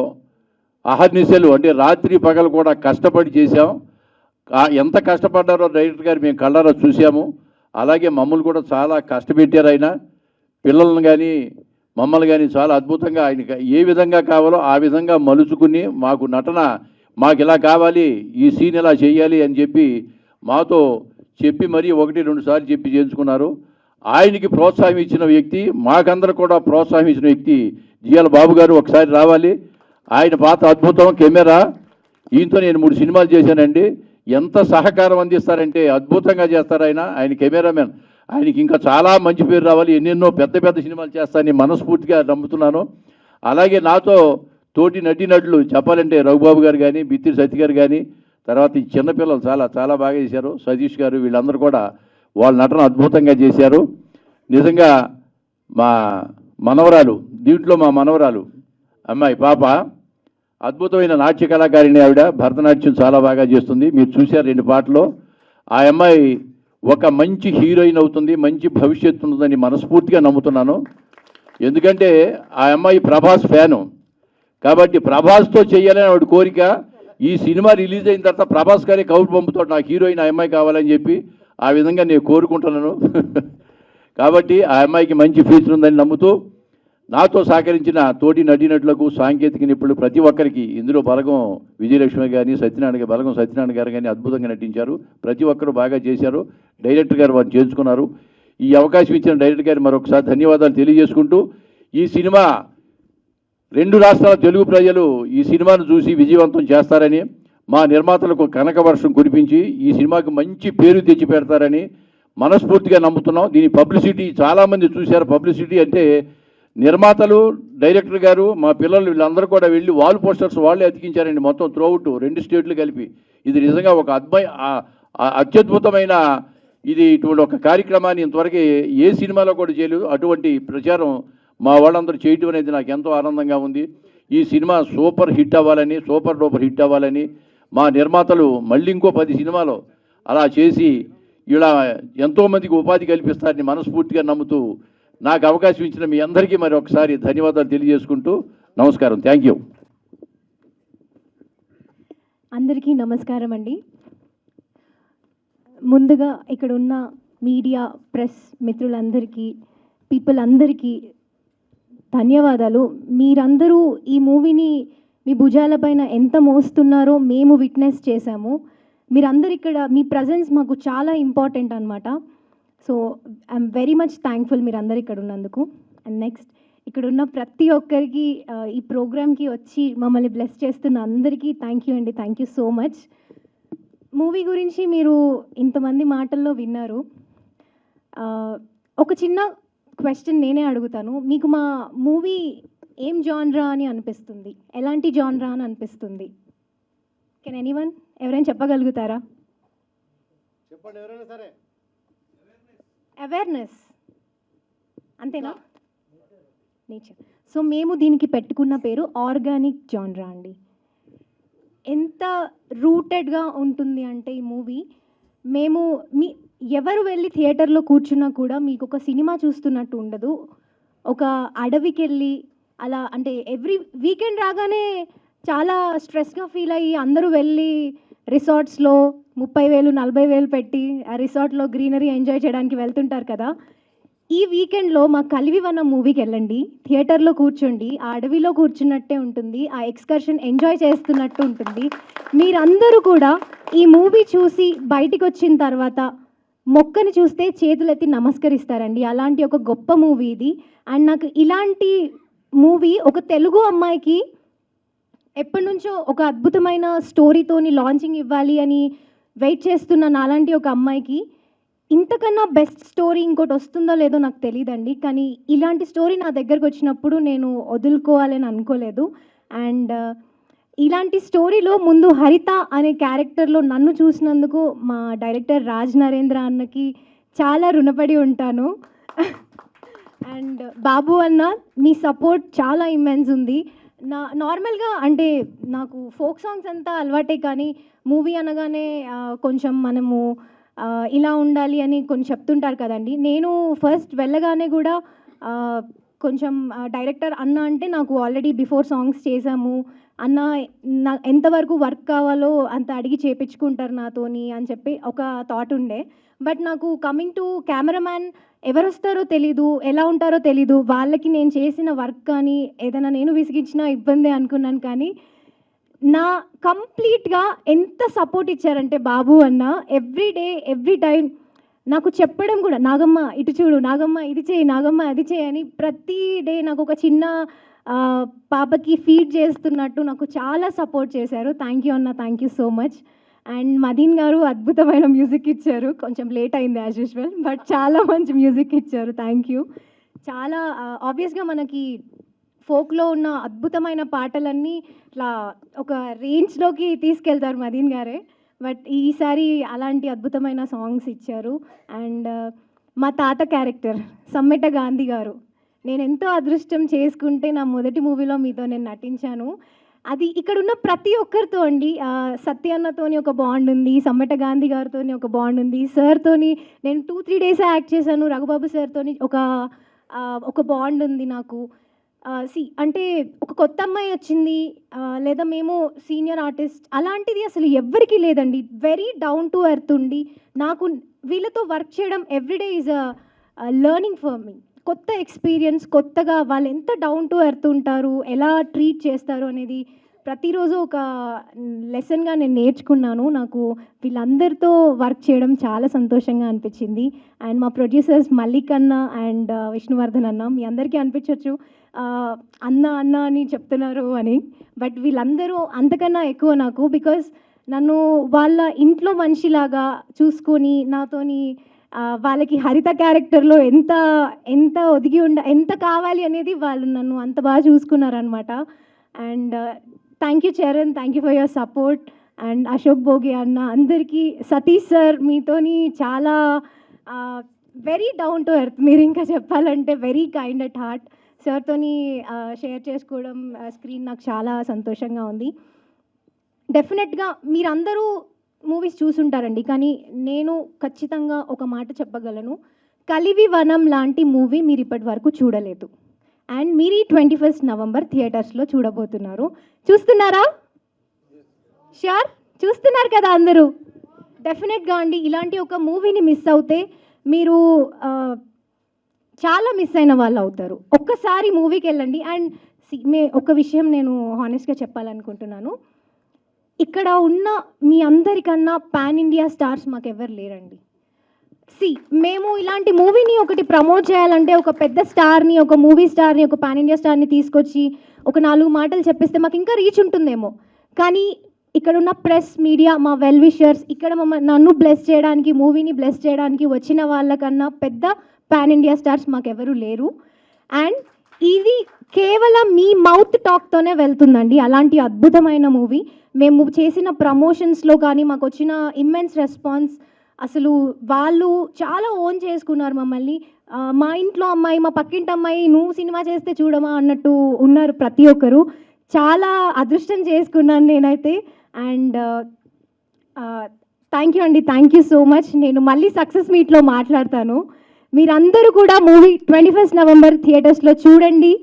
అహర్నిశలు అంటే రాత్రి పగలు కూడా కష్టపడి చేశాం. ఎంత కష్టపడ్డారో డైరెక్టర్ గారు మేము కళ్ళారా చూసాము. అలాగే మమ్మల్ని కూడా చాలా కష్టపెట్టారు ఆయన. పిల్లలను కానీ మమ్మల్ని కానీ చాలా అద్భుతంగా ఆయన ఏ విధంగా కావాలో ఆ విధంగా మలుచుకుని మాకు నటన మాకు ఇలా కావాలి, ఈ సీన్ ఇలా చేయాలి అని చెప్పి మాతో చెప్పి మరీ 1-2 సార్లు చెప్పి చేయించుకున్నారు. ఆయనకి ప్రోత్సాహం ఇచ్చిన వ్యక్తి, మాకందరూ కూడా ప్రోత్సాహం ఇచ్చిన వ్యక్తి జిఎల్ బాబు గారు. ఒకసారి రావాలి. ఆయన పాత్ర అద్భుతం. కెమెరా ఈయనతో నేను 3 సినిమాలు చేశానండి. ఎంత సహకారం అందిస్తారంటే అద్భుతంగా చేస్తారు ఆయన. ఆయన కెమెరామెన్. ఆయనకి ఇంకా చాలా మంచి పేరు రావాలి, ఎన్నెన్నో పెద్ద పెద్ద సినిమాలు చేస్తానని మనస్ఫూర్తిగా నమ్ముతున్నాను. అలాగే నాతో తోటి నటీనటులు చెప్పాలంటే రఘుబాబు గారు కానీ, బిత్తిరి సత్య గారు కానీ, తర్వాత ఈ చిన్నపిల్లలు చాలా చాలా బాగా చేశారు. సతీష్ గారు, వీళ్ళందరూ కూడా వాళ్ళ నటన అద్భుతంగా చేశారు. నిజంగా మా మనవరాలు, దీంట్లో మా మనవరాలు అమ్మాయి పాప అద్భుతమైన నాట్య కళాకారిణి. ఆవిడ భరతనాట్యం చాలా బాగా చేస్తుంది. మీరు చూశారు 2 పాటలు. ఆ అమ్మాయి ఒక మంచి హీరోయిన్ అవుతుంది, మంచి భవిష్యత్తు ఉంటుందని మనస్ఫూర్తిగా నమ్ముతున్నాను. ఎందుకంటే ఆ అమ్మాయి ప్రభాస్ ఫ్యాను. కాబట్టి ప్రభాస్తో చేయాలని ఆవిడ కోరిక. ఈ సినిమా రిలీజ్ అయిన తర్వాత ప్రభాస్ గారి కౌలు పంపుతాడు, నాకు హీరోయిన్ ఆ అమ్మాయి కావాలని చెప్పి. ఆ విధంగా నేను కోరుకుంటున్నాను. కాబట్టి ఆ అమ్మాయికి మంచి ఫ్యూచర్ ఉందని నమ్ముతూ నాతో సహకరించిన తోటి నటీనటులకు, సాంకేతిక నిపుణులు ప్రతి ఒక్కరికి, ఇందులో బలగం విజయలక్ష్మి కానీ, బలగం సత్యనారాయణ గారు కానీ అద్భుతంగా నటించారు. ప్రతి ఒక్కరు బాగా చేశారు. డైరెక్టర్ గారు వారు చేర్చుకున్నారు. ఈ అవకాశం ఇచ్చిన డైరెక్టర్ గారు మరొకసారి ధన్యవాదాలు తెలియజేసుకుంటూ, ఈ సినిమా 2 రాష్ట్రాల తెలుగు ప్రజలు ఈ సినిమాను చూసి విజయవంతం చేస్తారని, మా నిర్మాతలకు కనక వర్షం కురిపించి ఈ సినిమాకి మంచి పేరు తెచ్చి పెడతారని మనస్ఫూర్తిగా నమ్ముతున్నాం. దీని పబ్లిసిటీ చాలామంది చూశారు. పబ్లిసిటీ అంటే నిర్మాతలు, డైరెక్టర్ గారు, మా పిల్లలు వీళ్ళందరూ కూడా వెళ్ళి వాల్ పోస్టర్స్ వాళ్ళే అతికించారండి మొత్తం త్రూఅవుట్ 2 స్టేట్లు కలిపి. ఇది నిజంగా ఒక అత్యద్భుతమైన ఇది. ఇటువంటి ఒక కార్యక్రమాన్ని ఇంతవరకు ఏ సినిమాలో కూడా చేయలేదు. అటువంటి ప్రచారం మా వాళ్ళందరూ చేయటం అనేది నాకు ఎంతో ఆనందంగా ఉంది. ఈ సినిమా సూపర్ హిట్ అవ్వాలని, సూపర్ డూపర్ హిట్ అవ్వాలని మా నిర్మాతలు మళ్ళీ ఇంకో 10 సినిమాలు అలా చేసి ఇలా ఎంతోమందికి ఉపాధి కల్పిస్తారని మనస్ఫూర్తిగా నమ్ముతూ నాకు అవకాశం ఇచ్చిన మీ అందరికీ మరి ఒకసారి ధన్యవాదాలు తెలియజేసుకుంటూ నమస్కారం. Thank you. అందరికీ నమస్కారం అండి. ముందుగా ఇక్కడ ఉన్న మీడియా, ప్రెస్ మిత్రులందరికీ, పీపుల్ అందరికీ ధన్యవాదాలు. మీరందరూ ఈ మూవీని మీ భుజాలపైన ఎంత మోస్తున్నారో మేము విట్నెస్ చేశాము. మీరందరూ ఇక్కడ మీ ప్రజెన్స్ మాకు చాలా ఇంపార్టెంట్ అనమాట. So I'm very much thankful మీరందరూ ఇక్కడ ఉన్నందుకు. అండ్ నెక్స్ట్ ఇక్కడ ఉన్న ప్రతి ఒక్కరికి ఈ ప్రోగ్రామ్కి వచ్చి మమ్మల్ని బ్లెస్ చేస్తున్న అందరికీ థ్యాంక్ యూ అండి. Thank you so much. Movie గురించి మీరు ఇంతమంది మాటల్లో విన్నారు. ఒక చిన్న క్వశ్చన్ నేనే అడుగుతాను. మీకు మా మూవీ ఏం జాన్రా అని అనిపిస్తుంది? ఎలాంటి జాన్రా అని అనిపిస్తుంది? కెన్ ఎనీవన్ ఎవరైనా చెప్పగలుగుతారా? చెప్పండి ఎవరైనా సరే. అవేర్నెస్ అంతేనా? నేచర్. సో మేము దీనికి పెట్టుకున్న పేరు ఆర్గానిక్ జాన్రా అండి. ఎంత రూటెడ్గా ఉంటుంది అంటే ఈ మూవీ, మేము ఎవరు వెళ్ళి థియేటర్లో కూర్చున్నా కూడా మీకు ఒక సినిమా చూస్తున్నట్టు ఉండదు. ఒక అడవికి వెళ్ళి అలా, అంటే ఎవ్రీ వీకెండ్ రాగానే చాలా స్ట్రెస్గా ఫీల్ అయ్యి అందరూ వెళ్ళి రిసార్ట్స్లో 30,000 40,000 పెట్టి ఆ రిసార్ట్లో గ్రీనరీ ఎంజాయ్ చేయడానికి వెళ్తుంటారు కదా. ఈ వీకెండ్లో మా కలివివనం మూవీకి వెళ్ళండి, థియేటర్లో కూర్చోండి, ఆ అడవిలో కూర్చున్నట్టే ఉంటుంది, ఆ ఎక్స్కర్షన్ ఎంజాయ్ చేస్తున్నట్టు ఉంటుంది. మీరందరూ కూడా ఈ మూవీ చూసి బయటికి వచ్చిన తర్వాత మొక్కని చూస్తే చేతులెత్తి నమస్కరిస్తారండి. అలాంటి ఒక గొప్ప మూవీ ఇది. అండ్ నాకు ఇలాంటి మూవీ ఒక తెలుగు అమ్మాయికి ఎప్పటి నుంచో ఒక అద్భుతమైన స్టోరీతోని లాంచింగ్ ఇవ్వాలి అని వెయిట్ చేస్తున్న నాలాంటి ఒక అమ్మాయికి ఇంతకన్నా బెస్ట్ స్టోరీ ఇంకోటి వస్తుందో లేదో నాకు తెలియదండి. కానీ ఇలాంటి స్టోరీ నా దగ్గరకు వచ్చినప్పుడు నేను వదులుకోవాలని అనుకోలేదు. అండ్ ఇలాంటి స్టోరీలో ముందు హరిత అనే క్యారెక్టర్లో నన్ను చూసినందుకు మా డైరెక్టర్ రాజ్ నరేంద్ర అన్నకి చాలా రుణపడి ఉంటాను. అండ్ బాబు అన్న, మీ సపోర్ట్ చాలా ఇమ్మెన్స్ ఉంది. నార్మల్గా అంటే నాకు ఫోక్ సాంగ్స్ అంతా అలవాటే, కానీ మూవీ అనగానే కొంచెం మనము ఇలా ఉండాలి అని కొంచెం చెప్తుంటారు కదండి. నేను ఫస్ట్ వెళ్ళగానే కూడా కొంచెం డైరెక్టర్ అన్న అంటే నాకు ఆల్రెడీ బిఫోర్ సాంగ్స్ చేశాము అన్న, నా ఎంతవరకు వర్క్ కావాలో అంత అడిగి చేపించుకుంటారు నాతోని అని చెప్పి ఒక థాట్ ఉండే. బట్ నాకు కమింగ్ టు కెమెరామ్యాన్ ఎవరు వస్తారో తెలీదు, ఎలా ఉంటారో తెలీదు, వాళ్ళకి నేను చేసిన వర్క్ కానీ ఏదైనా నేను విసిగించినా ఇబ్బంది అనుకున్నాను. కానీ నా కంప్లీట్గా ఎంత సపోర్ట్ ఇచ్చారంటే బాబు అన్న, ఎవ్రీ డే ఎవ్రీ టైం నాకు చెప్పడం కూడా, నాగమ్మ ఇటు చూడు, నాగమ్మ ఇది చేయి, నాగమ్మ అది చేయి అని ప్రతి డే నాకు ఒక చిన్న పాపకి ఫీడ్ చేస్తున్నట్టు నాకు చాలా సపోర్ట్ చేశారు. థ్యాంక్ యూ అన్న, thank you so much. And Madeen గారు అద్భుతమైన మ్యూజిక్ ఇచ్చారు. కొంచెం లేట్ అయింది యాజ్ యూజువల్, బట్ చాలా మంచి మ్యూజిక్ ఇచ్చారు. Thank you. చాలా ఆబ్వియస్గా మనకి ఫోక్లో ఉన్న అద్భుతమైన పాటలన్నీ ఇట్లా ఒక రేంజ్లోకి తీసుకెళ్తారు మదీన్ గారే. బట్ ఈసారి అలాంటి అద్భుతమైన సాంగ్స్ ఇచ్చారు. అండ్ మా తాత క్యారెక్టర్ సమ్మెట గాంధీ గారు, నేను ఎంతో అదృష్టం చేసుకుంటే నా మొదటి మూవీలో మీతో నేను నటించాను. అది ఇక్కడ ఉన్న ప్రతి ఒక్కరితో అండి. సత్యన్నతోని ఒక బాండ్ ఉంది, సమ్మెట గాంధీ గారితో ఒక బాండ్ ఉంది, సార్తోని నేను 2-3 డేస్ యాక్ట్ చేశాను, రఘుబాబు సార్తోని ఒక బాండ్ ఉంది నాకు. అంటే ఒక కొత్త అమ్మాయి వచ్చింది లేదా మేము సీనియర్ ఆర్టిస్ట్ అలాంటిది అసలు ఎవ్వరికీ లేదండి. వెరీ డౌన్ టు ఎర్త్ ఉండి నాకు వీళ్ళతో వర్క్ చేయడం everyday is a learning for me. కొత్త ఎక్స్పీరియన్స్, కొత్తగా వాళ్ళు ఎంత డౌన్ టు ఎర్త్ ఉంటారు, ఎలా ట్రీట్ చేస్తారు అనేది ప్రతిరోజు ఒక లెసన్గా నేను నేర్చుకున్నాను. నాకు వీళ్ళందరితో వర్క్ చేయడం చాలా సంతోషంగా అనిపించింది. అండ్ మా ప్రొడ్యూసర్స్ మల్లిక్ అన్న అండ్ విష్ణువర్ధన్ అన్న, మీ అందరికీ అనిపించవచ్చు అన్న అన్న అని చెప్తున్నారు అని, బట్ వీళ్ళందరూ అంతకన్నా ఎక్కువ నాకు. బికాజ్ నన్ను వాళ్ళ ఇంట్లో మనిషిలాగా చూసుకొని నాతోని వాళ్ళకి హరిత క్యారెక్టర్లో ఎంత ఎంత ఒదిగి ఎంత కావాలి అనేది వాళ్ళు నన్ను అంత బాగా చూసుకున్నారనమాట. And thank you Charan, thank you for your support. And Ashok Bhogi అన్న, అందరికీ, సతీష్ సార్ మీతోని చాలా వెరీ డౌన్ టు ఎర్త్, మీరు ఇంకా చెప్పాలంటే వెరీ కైండ్ అట్ హార్ట్. సార్తోని షేర్ చేసుకోవడం స్క్రీన్ నాకు చాలా సంతోషంగా ఉంది. డెఫినెట్గా మీరందరూ మూవీస్ చూసుంటారండి, కానీ నేను ఖచ్చితంగా ఒక మాట చెప్పగలను, కలివి వనం లాంటి మూవీ మీరు ఇప్పటి వరకు చూడలేదు. అండ్ మీరు 21 నవంబర్ థియేటర్స్లో చూడబోతున్నారు. చూస్తున్నారా? ష్యూర్ చూస్తున్నారు కదా అందరూ? డెఫినెట్గా అండి, ఇలాంటి ఒక మూవీని మిస్ అవుతే మీరు చాలా మిస్ అయిన వాళ్ళు అవుతారు. ఒక్కసారి మూవీకి వెళ్ళండి. అండ్ ఒక విషయం నేను హానెస్ట్గా చెప్పాలనుకుంటున్నాను, ఇక్కడ ఉన్న మీ అందరికన్నా పాన్ ఇండియా స్టార్స్ మాకెవ్వరు లేరండి. మేము ఇలాంటి మూవీని ఒకటి ప్రమోట్ చేయాలంటే ఒక పెద్ద స్టార్ని, ఒక మూవీ స్టార్ని, ఒక పాన్ ఇండియా స్టార్ని తీసుకొచ్చి ఒక 4 మాటలు చెప్పిస్తే మాకు ఇంకా రీచ్ ఉంటుందేమో. కానీ ఇక్కడ ఉన్న ప్రెస్, మీడియా, మా వెల్ విషర్స్, ఇక్కడ నన్ను బ్లెస్ చేయడానికి, మూవీని బ్లెస్ చేయడానికి వచ్చిన వాళ్ళకన్నా పెద్ద పాన్ ఇండియా స్టార్స్ మాకెవరూ లేరు. అండ్ ఇది కేవలం మీ మౌత్ టాక్తోనే వెళ్తుందండి. అలాంటి అద్భుతమైన మూవీ. మేము చేసిన ప్రమోషన్స్లో కానీ మాకు వచ్చిన ఇమ్మెన్స్ రెస్పాన్స్, అసలు వాళ్ళు చాలా ఓన్ చేసుకున్నారు మమ్మల్ని. మా ఇంట్లో అమ్మాయి, మా పక్కింటి అమ్మాయి, నువ్వు సినిమా చేస్తే చూడమా అన్నట్టు ఉన్నారు ప్రతి ఒక్కరు. చాలా అదృష్టం చేసుకున్నాను నేనైతే. అండ్ థ్యాంక్ యూ అండి, థ్యాంక్ యూ సో మచ్. నేను మళ్ళీ సక్సెస్ మీట్లో మాట్లాడతాను. మీరందరూ కూడా మూవీ 21 నవంబర్ థియేటర్స్లో చూడండి.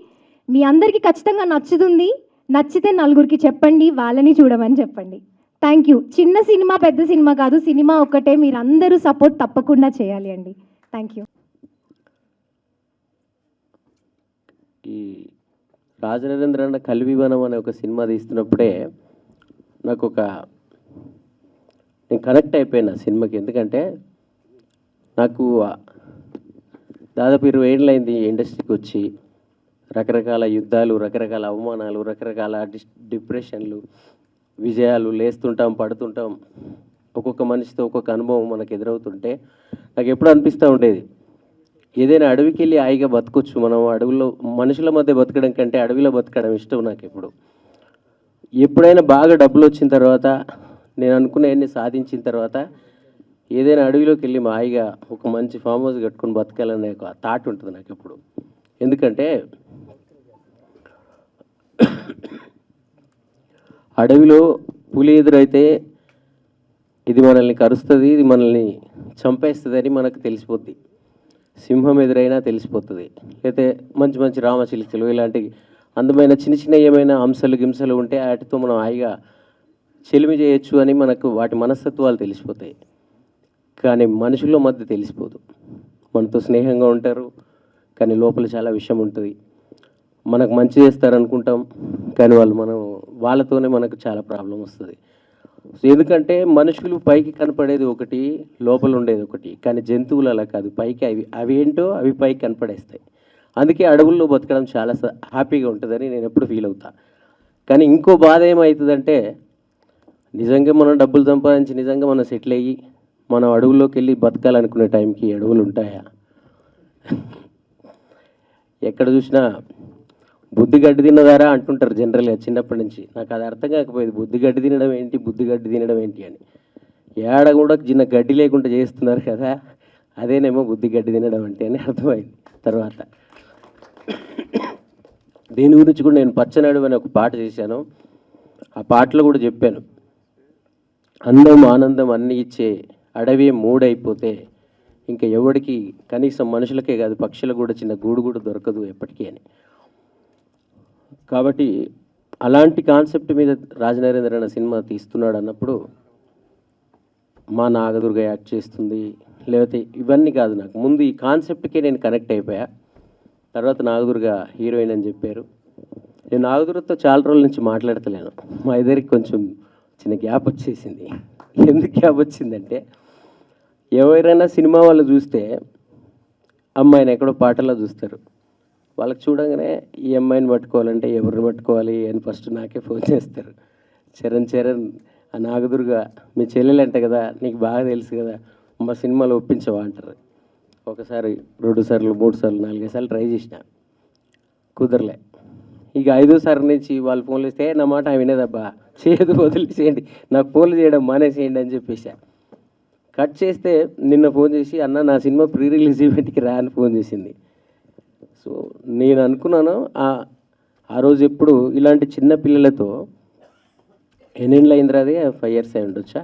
మీ అందరికీ ఖచ్చితంగా నచ్చుతుంది. నచ్చితే నలుగురికి చెప్పండి, వాళ్ళని చూడమని చెప్పండి. Thank you. చిన్న సినిమా పెద్ద సినిమా కాదు, సినిమా ఒక్కటే. మీరందరూ సపోర్ట్ తప్పకుండా చేయాలి అండి. Thank you. ఈ రాజనరేంద్ర అన్న కలివివనం అనే ఒక సినిమా తీస్తున్నప్పుడే నాకు నేను కనెక్ట్ అయిపోయినా సినిమాకి. ఎందుకంటే నాకు దాదాపు 20 ఏళ్ళైంది ఇండస్ట్రీకి వచ్చి. రకరకాల యుద్ధాలు, రకరకాల అవమానాలు, రకరకాల డిప్రెషన్లు, విజయాలు, లేస్తుంటాం, పడుతుంటాం. ఒక్కొక్క మనిషితో ఒక్కొక్క అనుభవం మనకు ఎదురవుతుంటే నాకు ఎప్పుడు అనిపిస్తూ ఉండేది, ఏదైనా అడవికి వెళ్ళి హాయిగా బతకొచ్చు మనం. అడవుల్లో మనుషుల మధ్య బతకడం కంటే అడవిలో బతకడం ఇష్టం నాకు ఎప్పుడు. ఎప్పుడైనా బాగా డబ్బులు వచ్చిన తర్వాత, నేను అనుకునేవన్నీ సాధించిన తర్వాత ఏదైనా అడవిలోకి వెళ్ళి హాయిగా ఒక మంచి ఫామ్ హౌస్ కట్టుకొని బతకాలనే ఒక థాట్ ఉంటుంది నాకు ఎప్పుడు. ఎందుకంటే అడవిలో పులి ఎదురైతే ఇది మనల్ని కరుస్తుంది, ఇది మనల్ని చంపేస్తుంది అని మనకు తెలిసిపోద్ది. సింహం ఎదురైనా తెలిసిపోతుంది. లేకపోతే మంచి మంచి రామచిలుకలు ఇలాంటి అందమైన చిన్న చిన్న ఏమైనా అంశాలు గింసలు ఉంటే వాటితో మనం హాయిగా చెలిమి చేయొచ్చు అని మనకు వాటి మనస్తత్వాలు తెలిసిపోతాయి. కానీ మనుషుల మధ్య తెలిసిపోదు. మనతో స్నేహంగా ఉంటారు కానీ లోపల చాలా విషయం ఉంటుంది. మనకు మంచి చేస్తారనుకుంటాం కానీ వాళ్ళతోనే మనకు చాలా ప్రాబ్లం వస్తుంది. ఎందుకంటే మనుషులు పైకి కనపడేది ఒకటి, లోపల ఉండేది ఒకటి. కానీ జంతువులు అలా కాదు, పైకి అవి ఏంటో అవి పైకి కనపడేస్తాయి. అందుకే అడవుల్లో బతకడం చాలా హ్యాపీగా ఉంటుందని నేను ఎప్పుడు ఫీల్ అవుతా. కానీ ఇంకో బాధ ఏమవుతుందంటే, నిజంగా మనం డబ్బులు సంపాదించి నిజంగా మనం సెటిల్ అయ్యి మనం అడవుల్లోకి వెళ్ళి బతకాలనుకునే టైంకి అడవులు ఉంటాయా? ఎక్కడ చూసినా బుద్ధి గడ్డి తిన్నదారా అంటుంటారు జనరల్గా చిన్నప్పటి నుంచి. నాకు అది అర్థం కాకపోయేది, బుద్ధి గడ్డి తినడం ఏంటి, బుద్ధి గడ్డి తినడం ఏంటి అని. ఏడ కూడా చిన్న గడ్డి లేకుండా చేస్తున్నారు కదా, అదేనేమో బుద్ధి గడ్డి తినడం అంటే అని అర్థమైంది తర్వాత. దీని గురించి కూడా నేను పచ్చనడువు అని ఒక పాట చేశాను. ఆ పాటలో కూడా చెప్పాను, అందం ఆనందం అన్నీ ఇచ్చే అడవి మూడైపోతే ఇంకా ఎవడికి, కనీసం మనుషులకే కాదు పక్షులకు కూడా చిన్న గూడు కూడా దొరకదు ఎప్పటికీ అని. కాబట్టి అలాంటి కాన్సెప్ట్ మీద రాజనరేంద్ర అన్న సినిమా తీస్తున్నాడు అన్నప్పుడు మా నాగదుర్గ యాక్ట్ చేస్తుంది లేకపోతే ఇవన్నీ కాదు, నాకు ముందు ఈ కాన్సెప్ట్కే నేను కనెక్ట్ అయిపోయా. తర్వాత నాగదుర్గ హీరోయిన్ అని చెప్పారు. నేను నాగదుర్గతో చాలా రోజుల నుంచి మాట్లాడతలేను. మా ఇద్దరికి కొంచెం చిన్న గ్యాప్ వచ్చేసింది. ఎందుకు గ్యాప్ వచ్చిందంటే, ఎవరైనా సినిమా వాళ్ళు చూస్తే అమ్మాయిని ఎక్కడో పాటల్లో చూస్తారు. వాళ్ళకి చూడంగానే ఈ అమ్మాయిని పట్టుకోవాలంటే ఎవరిని పట్టుకోవాలి అని ఫస్ట్ నాకే ఫోన్ చేస్తారు. చరణ్ ఆ నాగదుర్గ మీ చెల్లెలంట కదా, నీకు బాగా తెలుసు కదా, మా సినిమాలో ఒప్పించవా అంటారు. ఒకసారి 2 సార్లు 3 సార్లు 4 సార్లు ట్రై చేసిన, కుదరలే. ఇక 5వ సారి నుంచి వాళ్ళు ఫోన్లు ఇస్తే నా మాట వినేదబ్బా, చేయదు వదిలేసేయండి, నాకు ఫోన్లు చేయడం మానేసేయండి అని చెప్పేసా. కట్ చేస్తే నిన్న ఫోన్ చేసి, అన్న నా సినిమా ప్రీ రిలీజ్ ఈవెంట్కి రా అని ఫోన్ చేసింది. సో నేను అనుకున్నాను ఆ రోజు ఎప్పుడు ఇలాంటి చిన్న పిల్లలతో ఎన్నేళ్ళు అయిందిరా, అది 5 years అయి ఉండొచ్చా,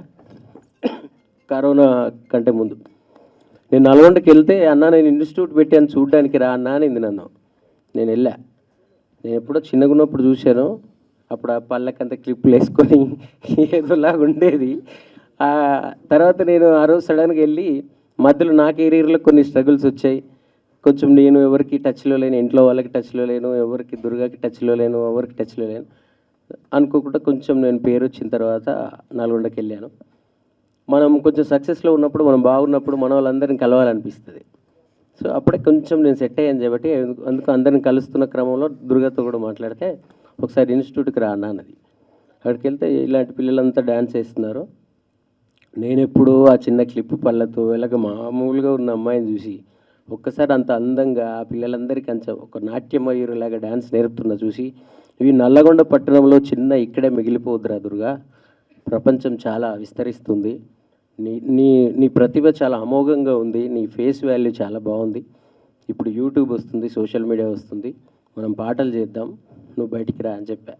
కరోనా కంటే ముందు. నేను నల్గొండకి వెళ్తే, అన్న నేను ఇన్స్టిట్యూట్ పెట్టాను చూడడానికి రా అన్న అనింది నన్ను. నేను వెళ్ళా. నేను ఎప్పుడో చిన్నగా ఉన్నప్పుడు చూశాను, అప్పుడు ఆ పళ్ళకంత క్లిప్పులు వేసుకొని ఏదోలాగా ఉండేది. తర్వాత నేను ఆ రోజు సడన్గా వెళ్ళి, మధ్యలో నా కెరీర్లో కొన్ని స్ట్రగుల్స్ వచ్చాయి. కొంచెం నేను ఎవరికి టచ్లో లేను, ఇంట్లో వాళ్ళకి టచ్లో లేను, ఎవరికి దుర్గాకి టచ్లో లేను, ఎవరికి టచ్లో లేను అనుకోకుండా కొంచెం నేను పేరు వచ్చిన తర్వాత నల్గొండకి వెళ్ళాను. మనం కొంచెం సక్సెస్లో ఉన్నప్పుడు, మనం బాగున్నప్పుడు మన వాళ్ళందరిని కలవాలనిపిస్తుంది. సో అప్పుడే కొంచెం నేను సెట్ అయ్యాను కాబట్టి అందుకు అందరిని కలుస్తున్న క్రమంలో దుర్గాతో కూడా మాట్లాడితే, ఒకసారి ఇన్స్టిట్యూట్కి రా అన్నది. అక్కడికి వెళ్తే ఇలాంటి పిల్లలంతా డ్యాన్స్ వేస్తున్నారు. నేను ఎప్పుడూ ఆ చిన్న క్లిప్ పళ్ళతో ఇలాగ మామూలుగా ఉన్న అమ్మాయిని చూసి, ఒక్కసారి అంత అందంగా ఆ పిల్లలందరికీ ఒక నాట్యమయూరులాగా డ్యాన్స్ నేర్పుతున్నా చూసి, ఇవి నల్లగొండ పట్టణంలో చిన్న ఇక్కడే మిగిలిపోద్దురా దుర్గా, ప్రపంచం చాలా విస్తరిస్తుంది, నీ ప్రతిభ చాలా అమోఘంగా ఉంది, నీ ఫేస్ వాల్యూ చాలా బాగుంది, ఇప్పుడు యూట్యూబ్ వస్తుంది, సోషల్ మీడియా వస్తుంది, మనం పాటలు చేద్దాం, నువ్వు బయటికి రా అని చెప్పా.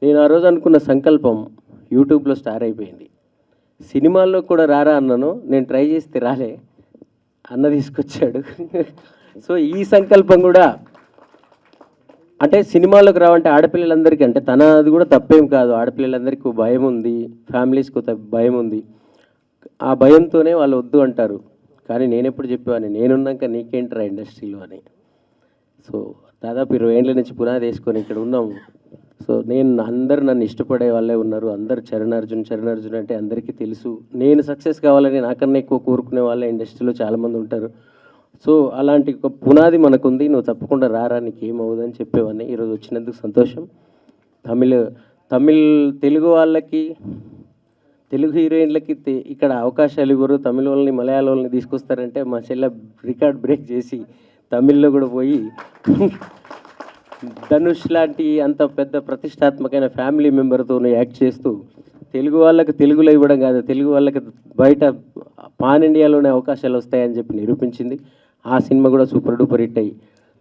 నేను ఆ రోజు అనుకున్న సంకల్పం యూట్యూబ్లో స్టార్ అయిపోయింది. సినిమాల్లో కూడా రారా అన్నాను, నేను ట్రై చేస్తే రాలే, అన్న తీసుకొచ్చాడు. సో ఈ సంకల్పం కూడా అంటే సినిమాల్లోకి రావంటే ఆడపిల్లలందరికీ, అంటే అది కూడా తప్పేం కాదు, ఆడపిల్లలందరికీ భయం ఉంది, ఫ్యామిలీస్కి భయం ఉంది, ఆ భయంతోనే వాళ్ళు వద్దు అంటారు. కానీ నేను ఎప్పుడు చెప్పేవాడిని, నేనున్నాక నీకేంట్రా ఇండస్ట్రీలో అని. సో దాదాపు 20 ఏళ్ళ నుంచి పునాది వేసుకొని ఇక్కడ ఉన్నాము. సో అందరూ నన్ను ఇష్టపడే వాళ్ళే ఉన్నారు, అందరు చరణ్ అర్జున్ అంటే అందరికీ తెలుసు. నేను సక్సెస్ కావాలని నాకన్నా ఎక్కువ కోరుకునే వాళ్ళే ఇండస్ట్రీలో చాలామంది ఉంటారు. సో అలాంటి ఒక పునాది మనకుంది, నువ్వు తప్పకుండా రారా, నీకు ఏమవుదని చెప్పేవాడిని. ఈరోజు వచ్చినందుకు సంతోషం. తెలుగు వాళ్ళకి, తెలుగు హీరోయిన్లకి ఇక్కడ అవకాశాలు ఇవ్వరు, తమిళ వాళ్ళని మలయాళ వాళ్ళని తీసుకొస్తారంటే మా చెల్లె రికార్డ్ బ్రేక్ చేసి తమిళ్లో కూడా పోయి ధనుష్ లాంటి అంత పెద్ద ప్రతిష్టాత్మకమైన ఫ్యామిలీ మెంబర్తో యాక్ట్ చేస్తూ తెలుగు వాళ్ళకి తెలుగులో ఇవ్వడం కాదు, తెలుగు వాళ్ళకి బయట పాన్ ఇండియాలోనే అవకాశాలు వస్తాయని చెప్పి నిరూపించింది. ఆ సినిమా కూడా సూపర్ డూపర్ హిట్ అయ్యి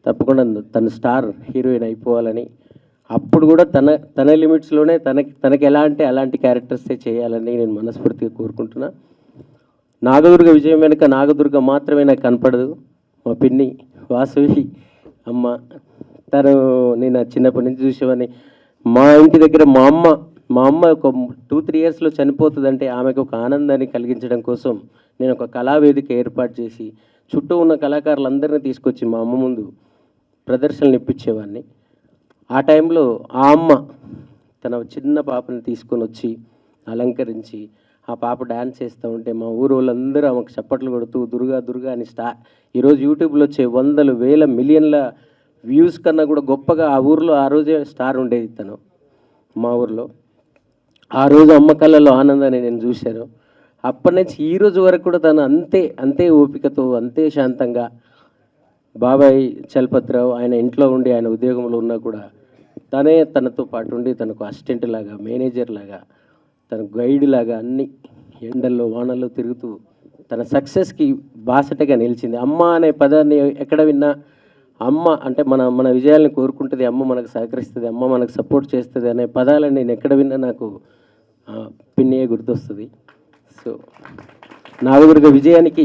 తప్పకుండా తను స్టార్ హీరోయిన్ అయిపోవాలని, అప్పుడు కూడా తన లిమిట్స్లోనే తనకి ఎలా అంటే అలాంటి క్యారెక్టర్సే చేయాలని నేను మనస్ఫూర్తిగా కోరుకుంటున్నా. నాగదుర్గ విజయం వెనుక నాగదుర్గ మాత్రమే నాకు కనపడదు, మా పిన్ని వాసవి అమ్మ, నేను చిన్నప్పటి నుంచి చూసేవాడిని. మా ఇంటి దగ్గర మా అమ్మ ఒక 2-3 yearsలో చనిపోతుందంటే ఆమెకు ఒక ఆనందాన్ని కలిగించడం కోసం నేను ఒక కళావేదిక ఏర్పాటు చేసి చుట్టూ ఉన్న కళాకారులందరినీ తీసుకొచ్చి మా అమ్మ ముందు ప్రదర్శనలు ఇప్పించేవాడిని. ఆ టైంలో ఆ అమ్మ తన చిన్న పాపని తీసుకొని వచ్చి అలంకరించి ఆ పాప డ్యాన్స్ చేస్తూ ఉంటే మా ఊరు వాళ్ళందరూ ఆమెకు చప్పట్లు కొడుతూ దుర్గా అని ఈరోజు యూట్యూబ్లో వచ్చే 100,000 మిలియన్ల వ్యూస్ కన్నా కూడా గొప్పగా ఆ ఊరిలో ఆ రోజే స్టార్ ఉండేది తను మా ఊరిలో. ఆ రోజు అమ్మ కళ్ళలో ఆనందాన్ని నేను చూశాను. అప్పటి నుంచి ఈ రోజు వరకు కూడా తను అంతే ఓపికతో, అంతే శాంతంగా, బాబాయ్ చలపతిరావు ఆయన ఇంట్లో ఉండి ఆయన ఉద్యోగంలో ఉన్నా కూడా తనతో పాటు ఉండి తనకు అసిస్టెంట్ లాగా, మేనేజర్ లాగా, తన గైడ్ లాగా అన్ని ఎండల్లో వానల్లో తిరుగుతూ తన సక్సెస్కి బాసటగా నిలిచింది. అమ్మ అనే పదాన్ని ఎక్కడ విన్నా, అమ్మ అంటే మన విజయాలను కోరుకుంటుంది, అమ్మ మనకు సహకరిస్తుంది, అమ్మ మనకు సపోర్ట్ చేస్తుంది అనే పదాలను నేను ఎక్కడ విన్నా నాకు పిన్నియే గుర్తొస్తుంది. సో నాగదుర్గ విజయానికి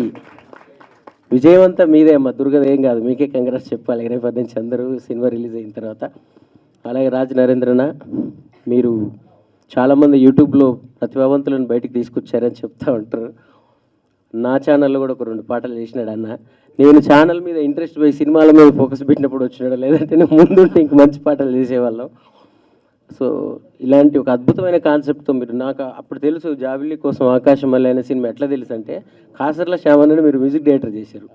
విజయవంతా మీదే అమ్మ, దుర్గది ఏం కాదు, మీకే కంగ్రాట్స్ చెప్పాలి రేపటి నుంచి అందరూ సినిమా రిలీజ్ అయిన తర్వాత. అలాగే రాజ్ నరేంద్రన, మీరు చాలామంది యూట్యూబ్లో ప్రతిభావంతులను బయటికి తీసుకొచ్చారని చెప్తూ ఉంటారు. నా ఛానల్లో కూడా ఒక 2 పాటలు చేసినాడు అన్న. నేను ఛానల్ మీద ఇంట్రెస్ట్ పోయి సినిమాల మీద ఫోకస్ పెట్టినప్పుడు వచ్చినాడు, లేదంటే నేను ముందుంటే ఇంక మంచి పాటలు చేసేవాళ్ళం. సో ఇలాంటి ఒక అద్భుతమైన కాన్సెప్ట్తో నాకు అప్పుడు తెలుసు జాబిల్లి కోసం ఆకాశం మళ్ళీ అనే సినిమా ఎట్లా తెలుసు అంటే, కాసర్ల శ్యామని మీరు మ్యూజిక్ డైరెక్టర్ చేశారు.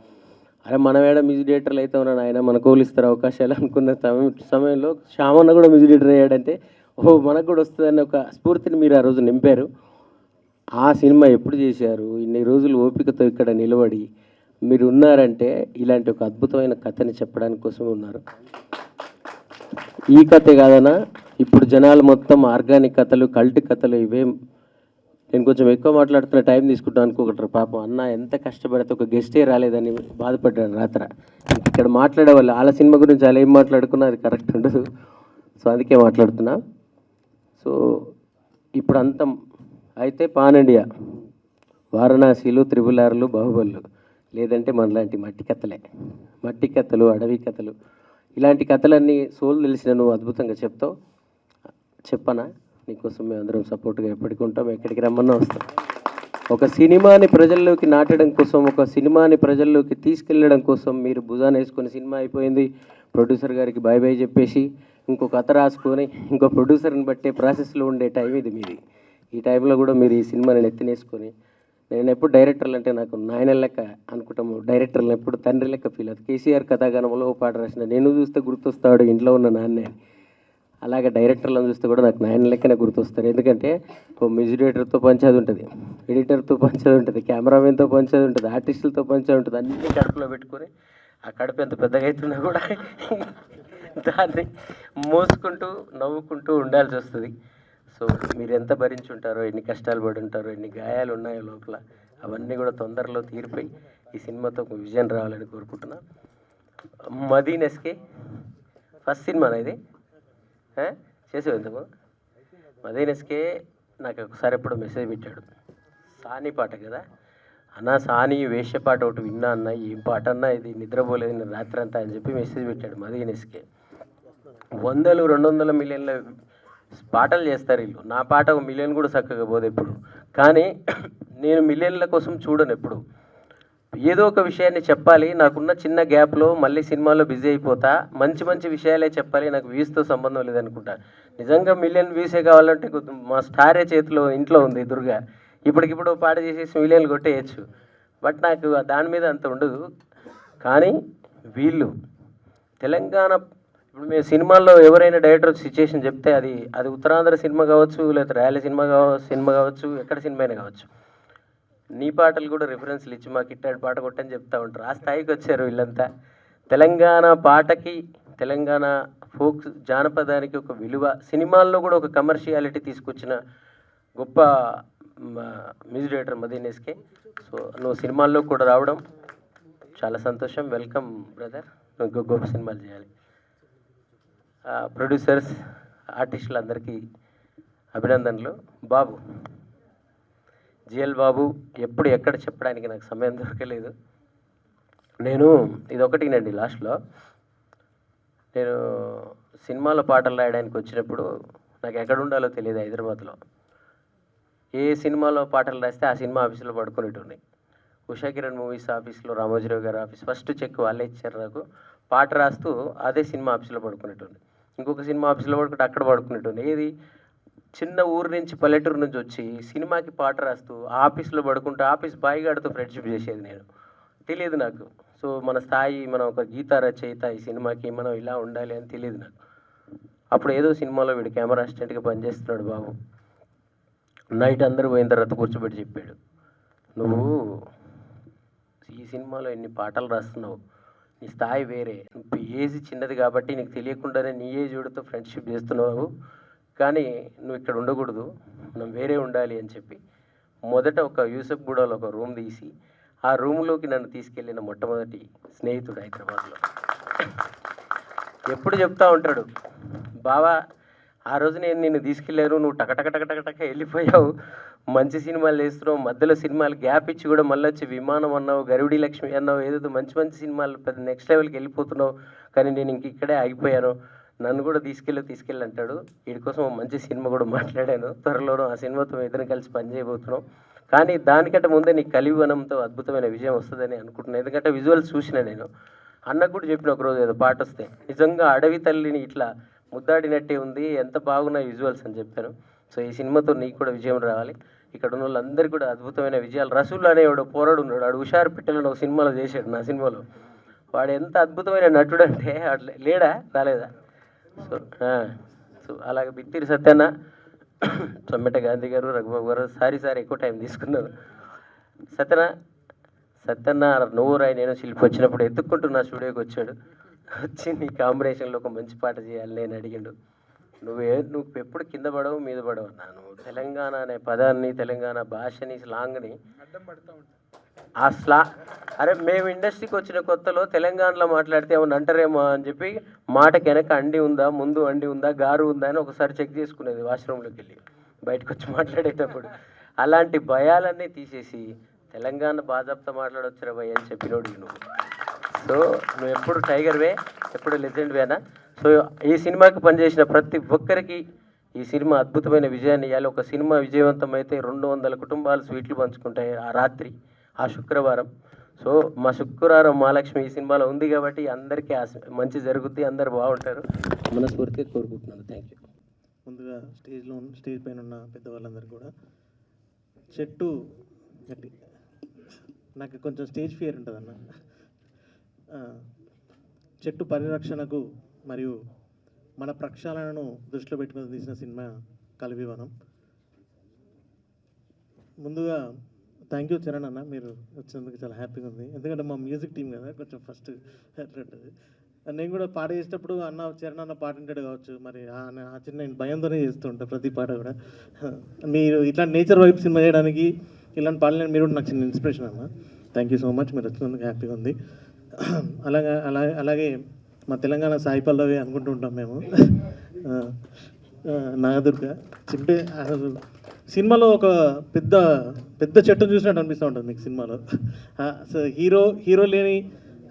అరే మనం ఏడా మ్యూజిక్ డైరెక్టర్లు అయితే ఉన్నాను, ఆయన మన కోళ్ళు ఇస్తారు అవకాశాలు అనుకున్న సమయంలో శ్యామన్న కూడా మ్యూజిక్ డైరెక్టర్ అయ్యాడంటే ఓ మనకు కూడా వస్తుందని ఒక స్ఫూర్తిని మీరు ఆ రోజు నింపారు. ఆ సినిమా ఎప్పుడు చేశారు, ఇన్ని రోజులు ఓపికతో ఇక్కడ నిలబడి మీరు ఉన్నారంటే ఇలాంటి ఒక అద్భుతమైన కథని చెప్పడానికి కోసం ఉన్నారు. ఈ కథే కాదన్నా, ఇప్పుడు జనాలు మొత్తం ఆర్గానిక్ కథలు, కల్ట్ కథలు ఇవేం. నేను కొంచెం ఎక్కువ మాట్లాడుతున్న టైం తీసుకుంటాను అనుకోగలరు. పాపం అన్న ఎంత కష్టపడితే ఒక గెస్టే రాలేదని బాధపడ్డాడు రాత్ర. ఇక్కడ మాట్లాడే వాళ్ళు వాళ్ళ సినిమా గురించి వాళ్ళు ఏం మాట్లాడుకున్నా అది కరెక్ట్ ఉండదు. సో అందుకే మాట్లాడుతున్నా. సో ఇప్పుడు అంతం అయితే పాన్ ఇండియా, వారణాసిలు, త్రిబులార్లు, బాహుబలులు, లేదంటే మనలాంటి మట్టి కథలే, మట్టి కథలు, అడవి కథలు, ఇలాంటి కథలన్నీ సోల్ తెలిసిన నువ్వు అద్భుతంగా చెప్తావు. చెప్పనా, నీకోసం మేము అందరం సపోర్ట్గా ఎప్పటికీ ఉంటాం, ఎక్కడికి రమ్మన్నా వస్తాం. ఒక సినిమాని ప్రజల్లోకి నాటడం కోసం, ఒక సినిమాని ప్రజల్లోకి తీసుకెళ్ళడం కోసం మీరు భుజాన వేసుకొని సినిమా అయిపోయింది, ప్రొడ్యూసర్ గారికి బాయ్ బాయ్ చెప్పేసి ఇంకో కథ రాసుకొని ఇంకో ప్రొడ్యూసర్ని బట్టే ప్రాసెస్లో ఉండే టైం ఇది మీది. ఈ టైంలో కూడా మీరు ఈ సినిమాని ఎత్తినేసుకొని, నేను ఎప్పుడు డైరెక్టర్లు అంటే నాకు నాయన లెక్క అనుకుంటాము, డైరెక్టర్లు ఎప్పుడు తండ్రి లెక్క ఫీల్ అవుతుంది. కేసీఆర్ కథాగానంలో ఓ పాట రాసిన, నేను చూస్తే గుర్తొస్తాడు ఇంట్లో ఉన్న నాన్నే. అలాగే డైరెక్టర్లను చూస్తే కూడా నాకు నాయన లెక్కనే గుర్తొస్తారు. ఎందుకంటే ఓ మ్యూజిక్ డైరెక్టర్తో పంచేది ఉంటుంది, ఎడిటర్తో పంచేది ఉంటుంది, కెమెరామెన్తో పంచేది ఉంటుంది, ఆర్టిస్టులతో పంచేది ఉంటుంది. అన్ని కడుపులో పెట్టుకొని ఆ కడుపు ఎంత పెద్దగా అవుతున్నా కూడా దాన్ని మోసుకుంటూ నవ్వుకుంటూ ఉండాల్సి వస్తుంది. సో మీరు ఎంత భరించుంటారో, ఎన్ని కష్టాలు పడి ఉంటారో, ఎన్ని గాయాలు ఉన్నాయో లోపల, అవన్నీ కూడా తొందరలో తీరిపోయి ఈ సినిమాతో ఒక విజన్ రావాలని కోరుకుంటున్నా. మదీన్ ఎస్కే ఫస్ట్ సినిమానా ఇది చేసేవి ఎందుకు? మదీన్ ఎస్కే నాకు ఒకసారి ఎప్పుడో మెసేజ్ పెట్టాడు, సానీ పాట కదా అన్న, సానీ వేషపాట ఒకటి విన్నా అన్న, ఏం పాట అన్నా ఇది, నిద్రపోలేదు నేను రాత్రి అంతా అని చెప్పి మెసేజ్ పెట్టాడు. మదీన్ ఎస్కే 100-200 మిలియన్ల పాటలు చేస్తారు వీళ్ళు. నా పాట 1 మిలియన్ కూడా చక్కగా పోదు ఎప్పుడు. కానీ నేను మిలియన్ల కోసం చూడను ఎప్పుడు. ఏదో ఒక విషయాన్ని చెప్పాలి, నాకున్న చిన్న గ్యాప్లో మళ్ళీ సినిమాలో బిజీ అయిపోతా, మంచి మంచి విషయాలే చెప్పాలి, నాకు వ్యూస్తో సంబంధం లేదనుకుంటా. నిజంగా మిలియన్ వ్యూసే కావాలంటే మా స్టారే చేతిలో ఇంట్లో ఉంది దుర్గా, ఇప్పటికిప్పుడు పాట చేసేసి మిలియన్లు కొట్టేయచ్చు. బట్ నాకు దాని మీద అంత ఉండదు. కానీ వీళ్ళు తెలంగాణ, ఇప్పుడు మేము సినిమాల్లో ఎవరైనా డైరెక్టర్ సిచ్యుయేషన్ చెప్తే అది ఉత్తరాంధ్ర సినిమా కావచ్చు, లేదా రాయలసీమ సినిమా కావచ్చు, ఎక్కడ సినిమా అయినా కావచ్చు, నీ పాటలు కూడా రిఫరెన్స్లు ఇచ్చి మాకు ఇట్టాడు పాట కొట్టని చెప్తా ఉంటారు. ఆ స్థాయికి వచ్చారు వీళ్ళంతా. తెలంగాణ పాటకి, తెలంగాణ ఫోక్ జానపదానికి ఒక విలువ, సినిమాల్లో కూడా ఒక కమర్షియాలిటీ తీసుకొచ్చిన గొప్ప music director Madeen SK. So నువ్వు సినిమాల్లో కూడా రావడం చాలా సంతోషం. వెల్కమ్ బ్రదర్, నువ్వు గొప్ప సినిమాలు చేయాలి. ప్రొడ్యూసర్స్, ఆర్టిస్టులందరికీ అభినందనలు. బాబు, జిఎల్ బాబు, ఎప్పుడు ఎక్కడ చెప్పడానికి నాకు సమయం దొరకలేదు. నేను ఇదొకటినండి, లాస్ట్లో నేను సినిమాలో పాటలు రాయడానికి వచ్చినప్పుడు నాకు ఎక్కడ ఉండాలో తెలియదు హైదరాబాద్లో. ఏ సినిమాలో పాటలు రాస్తే ఆ సినిమా ఆఫీసులో పడుకునేటోని. ఉషా కిరణ్ మూవీస్ ఆఫీస్లో రామోజీరావు గారి ఆఫీస్, ఫస్ట్ చెక్ వాళ్ళే ఇచ్చారు నాకు. పాట రాస్తూ అదే సినిమా ఆఫీస్లో పడుకునేటోని. ఇంకొక సినిమా ఆఫీస్లో పడుకుంటే అక్కడ పడుకునేటోని. ఏది చిన్న ఊరు నుంచి, పల్లెటూరు నుంచి వచ్చి సినిమాకి పాట రాస్తూ ఆఫీస్లో పడుకుంటూ ఆఫీస్ బాయ్ గారితో ఫ్రెండ్షిప్ చేసేది నేను. తెలియదు నాకు. సో మన స్థాయి, మనం ఒక గీత రచయిత, ఈ సినిమాకి మనం ఇలా ఉండాలి అని తెలియదు నాకు. అప్పుడు ఏదో సినిమాలో వీడు కెమెరా అసిస్టెంట్గా పనిచేస్తున్నాడు బాబు. నైట్ అందరూ పోయిన తర్వాత కూర్చోబెట్టి చెప్పాడు, నువ్వు ఈ సినిమాలో ఎన్ని పాటలు రాస్తున్నావు, నీ స్థాయి వేరే, నువ్వు ఏజ్ చిన్నది కాబట్టి నీకు తెలియకుండానే నీ ఏజ్ వాడితో ఫ్రెండ్షిప్ చేస్తున్నావు, కానీ నువ్వు ఇక్కడ ఉండకూడదు, మనం వేరే ఉండాలి అని చెప్పి మొదట ఒక యూసఫ్ గూడలో ఒక రూమ్ తీసి ఆ రూమ్లోకి నన్ను తీసుకెళ్ళిన మొట్టమొదటి స్నేహితుడు హైదరాబాద్లో. ఎప్పుడు చెప్తా ఉంటాడు, బావా ఆ రోజు నేను నిన్ను తీసుకెళ్ళాను, నువ్వు టకటక వెళ్ళిపోయావు, మంచి సినిమాలు చేస్తున్నావు, మధ్యలో సినిమాలు గ్యాప్ ఇచ్చి కూడా మళ్ళీ వచ్చి విమానం అన్నావు, గరుడి లక్ష్మి అన్నావు, ఏదో మంచి మంచి సినిమాలు పెద్ద నెక్స్ట్ లెవెల్కి వెళ్ళిపోతున్నావు, కానీ నేను ఇంక ఇక్కడే ఆగిపోయాను, నన్ను కూడా తీసుకెళ్ళి అంటాడు. వీడి కోసం మంచి సినిమా కూడా మాట్లాడాను, త్వరలోనూ ఆ సినిమాతో ఇద్దరం కలిసి పనిచేయబోతున్నాం. కానీ దానికంటే ముందే నీ కలివనంతో అద్భుతమైన విజయం వస్తుందని అనుకుంటున్నాను. ఎందుకంటే విజువల్స్ చూసిన నేను, అన్నకు కూడా చెప్పిన ఒకరోజు ఏదో పాట వస్తే, నిజంగా అడవి తల్లిని ఇట్లా ముద్దాడినట్టే ఉంది, ఎంత బాగున్నాయి విజువల్స్ అని చెప్పాను. సో ఈ సినిమాతో నీకు కూడా విజయం రావాలి. ఇక్కడ ఉన్న వాళ్ళందరికీ కూడా అద్భుతమైన విజయాలు. రసూల్ అనేవాడు పోరాడు ఉన్నాడు, వాడు హుషారు పిట్టలను ఒక సినిమాలో చేశాడు, నా సినిమాలో. వాడు ఎంత అద్భుతమైన నటుడు అంటే లేడా రాలేదా? సో తెలుసు. అలాగే బిత్తిరి సత్యన్న, సమ్మెట గాంధీ గారు, రఘుబాబు గారు, సారి ఎక్కువ టైం తీసుకున్నారు. సత్యన్న నువ్వు రాయి నేను శిల్పి వచ్చినప్పుడు ఎత్తుక్కుంటూ నా స్టూడియోకి వచ్చాడు. వచ్చి నీ కాంబినేషన్లో ఒక మంచి పాట చేయాలి నేను అడిగిండు. నువ్వు ఎప్పుడు కింద పడవు మీద పడవు అన్నాను. తెలంగాణ అనే పదాన్ని, తెలంగాణ భాషని, స్లాంగ్ని అరే మేము ఇండస్ట్రీకి వచ్చిన కొత్తలో తెలంగాణలో మాట్లాడితే ఏమన్నా అంటారేమో అని చెప్పి మాటకి వెనక అండి ఉందా, ముందు అండి ఉందా, గారు ఉందా అని ఒకసారి చెక్ చేసుకునేది వాష్రూమ్లోకి వెళ్ళి బయటకు వచ్చి మాట్లాడేటప్పుడు. అలాంటి భయాలన్నీ తీసేసి తెలంగాణ బాజాప్తా మాట్లాడొచ్చురా భయ్ అని చెప్పినోడు నువ్వు. సో నువ్వు ఎప్పుడు టైగర్వే, ఎప్పుడు లెజెండ్వేనా. సో ఈ సినిమాకి పనిచేసిన ప్రతి ఒక్కరికి ఈ సినిమా అద్భుతమైన విజయాన్ని ఇవ్వాలి. ఒక సినిమా విజయవంతం అయితే 200 కుటుంబాలు స్వీట్లు పంచుకుంటాయి ఆ రాత్రి, ఆ శుక్రవారం. సో మా శుక్రవారం మహాలక్ష్మి ఈ సినిమాలో ఉంది కాబట్టి అందరికీ మంచి జరుగుద్ది, అందరు బాగుంటారు మనస్ఫూర్తిగా కోరుకుంటున్నాను. Thank you. ముందుగా స్టేజ్ పైన ఉన్న పెద్దవాళ్ళందరూ కూడా చెట్టు గట్టి నాకు కొంచెం స్టేజ్ ఫియర్ ఉంటుందన్న. చెట్టు పరిరక్షణకు మరియు మన ప్రక్షాళనను దృష్టిలో పెట్టుకుని తీసిన సినిమా కలివివనం. ముందుగా థ్యాంక్ యూ చరణ్ అన్న, మీరు వచ్చినందుకు చాలా హ్యాపీగా ఉంది. ఎందుకంటే మా మ్యూజిక్ టీం కదా, కొంచెం ఫస్ట్ అట్లుంటుంది. నేను కూడా పాట చేసేటప్పుడు అన్న చరణ్ అన్న పాట వింటాడు కావచ్చు, మరి ఆ చిన్న నేను భయంతోనే చేస్తూ ఉంటాను ప్రతి పాట కూడా. మీరు ఇట్లాంటి నేచర్ వైపు సినిమా చేయడానికి ఇలాంటి పాటలు మీరు నాకు చిన్న ఇన్స్పిరేషన్ అన్న. థ్యాంక్ యూ సో మచ్, మీరు వచ్చినందుకు హ్యాపీగా ఉంది. అలాగే మా తెలంగాణ సాయి పల్లవి అనుకుంటూ ఉంటాం మేము. నాగదుర్గ చింపే సినిమాలో ఒక పెద్ద పెద్ద చెట్టును చూసినట్టు అనిపిస్తూ ఉంటుంది మీకు సినిమాలో. సో హీరో లేని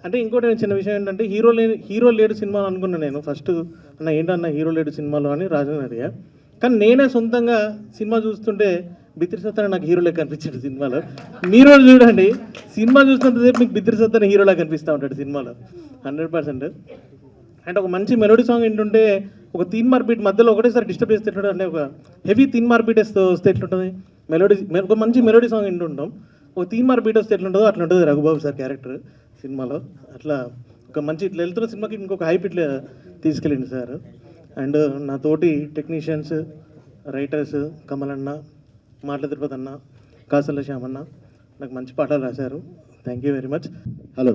అంటే ఇంకోటి చిన్న విషయం ఏంటంటే హీరో లేడు సినిమాలో అనుకున్నాను నేను ఫస్ట్. అన్న ఏంటన్న హీరో లేడు సినిమాలో అని రాజు అడిగా. కానీ నేనే సొంతంగా సినిమా చూస్తుంటే బిత్తిరి సత్తన నాకు హీరో లెక్క కనిపించాడు సినిమాలో. మీరు చూడండి, సినిమా చూసినంతసేపు మీకు బిత్తిరి సత్తన హీరోలా కనిపిస్తూ ఉంటాడు సినిమాలో 100%. అంటే ఒక మంచి మెలోడీ సాంగ్ ఏంటంటే ఒక తీన్మార్ బీట్ మధ్యలో ఒకటేసారి డిస్టర్బ్ చేస్తే ఎట్లుంటుంది అంటే ఒక హెవీ తీన్మార్ బీట్ వస్తే ఎట్లుంటుంది మెలోడీ, ఒక మంచి మెలోడీ సాంగ్ వింటుంటాం. ఒక తీన్మార్ బీట్ వస్తే ఎట్లుంటుందో అట్లా ఉంటుంది రఘుబాబు సార్ క్యారెక్టర్ సినిమాలో. అట్లా ఒక మంచి ఇట్లా వెళ్తున్న సినిమాకి ఇంకొక హైప్ ఇట్లా తీసుకెళ్ళింది సార్. అండ్ నా తోటి టెక్నీషియన్స్, రైటర్స్ కమలన్న, మాటల తిరుపతి అన్న, కాసల శ్యామన్న నాకు మంచి పాటలు రాశారు. Thank you very much. Hello,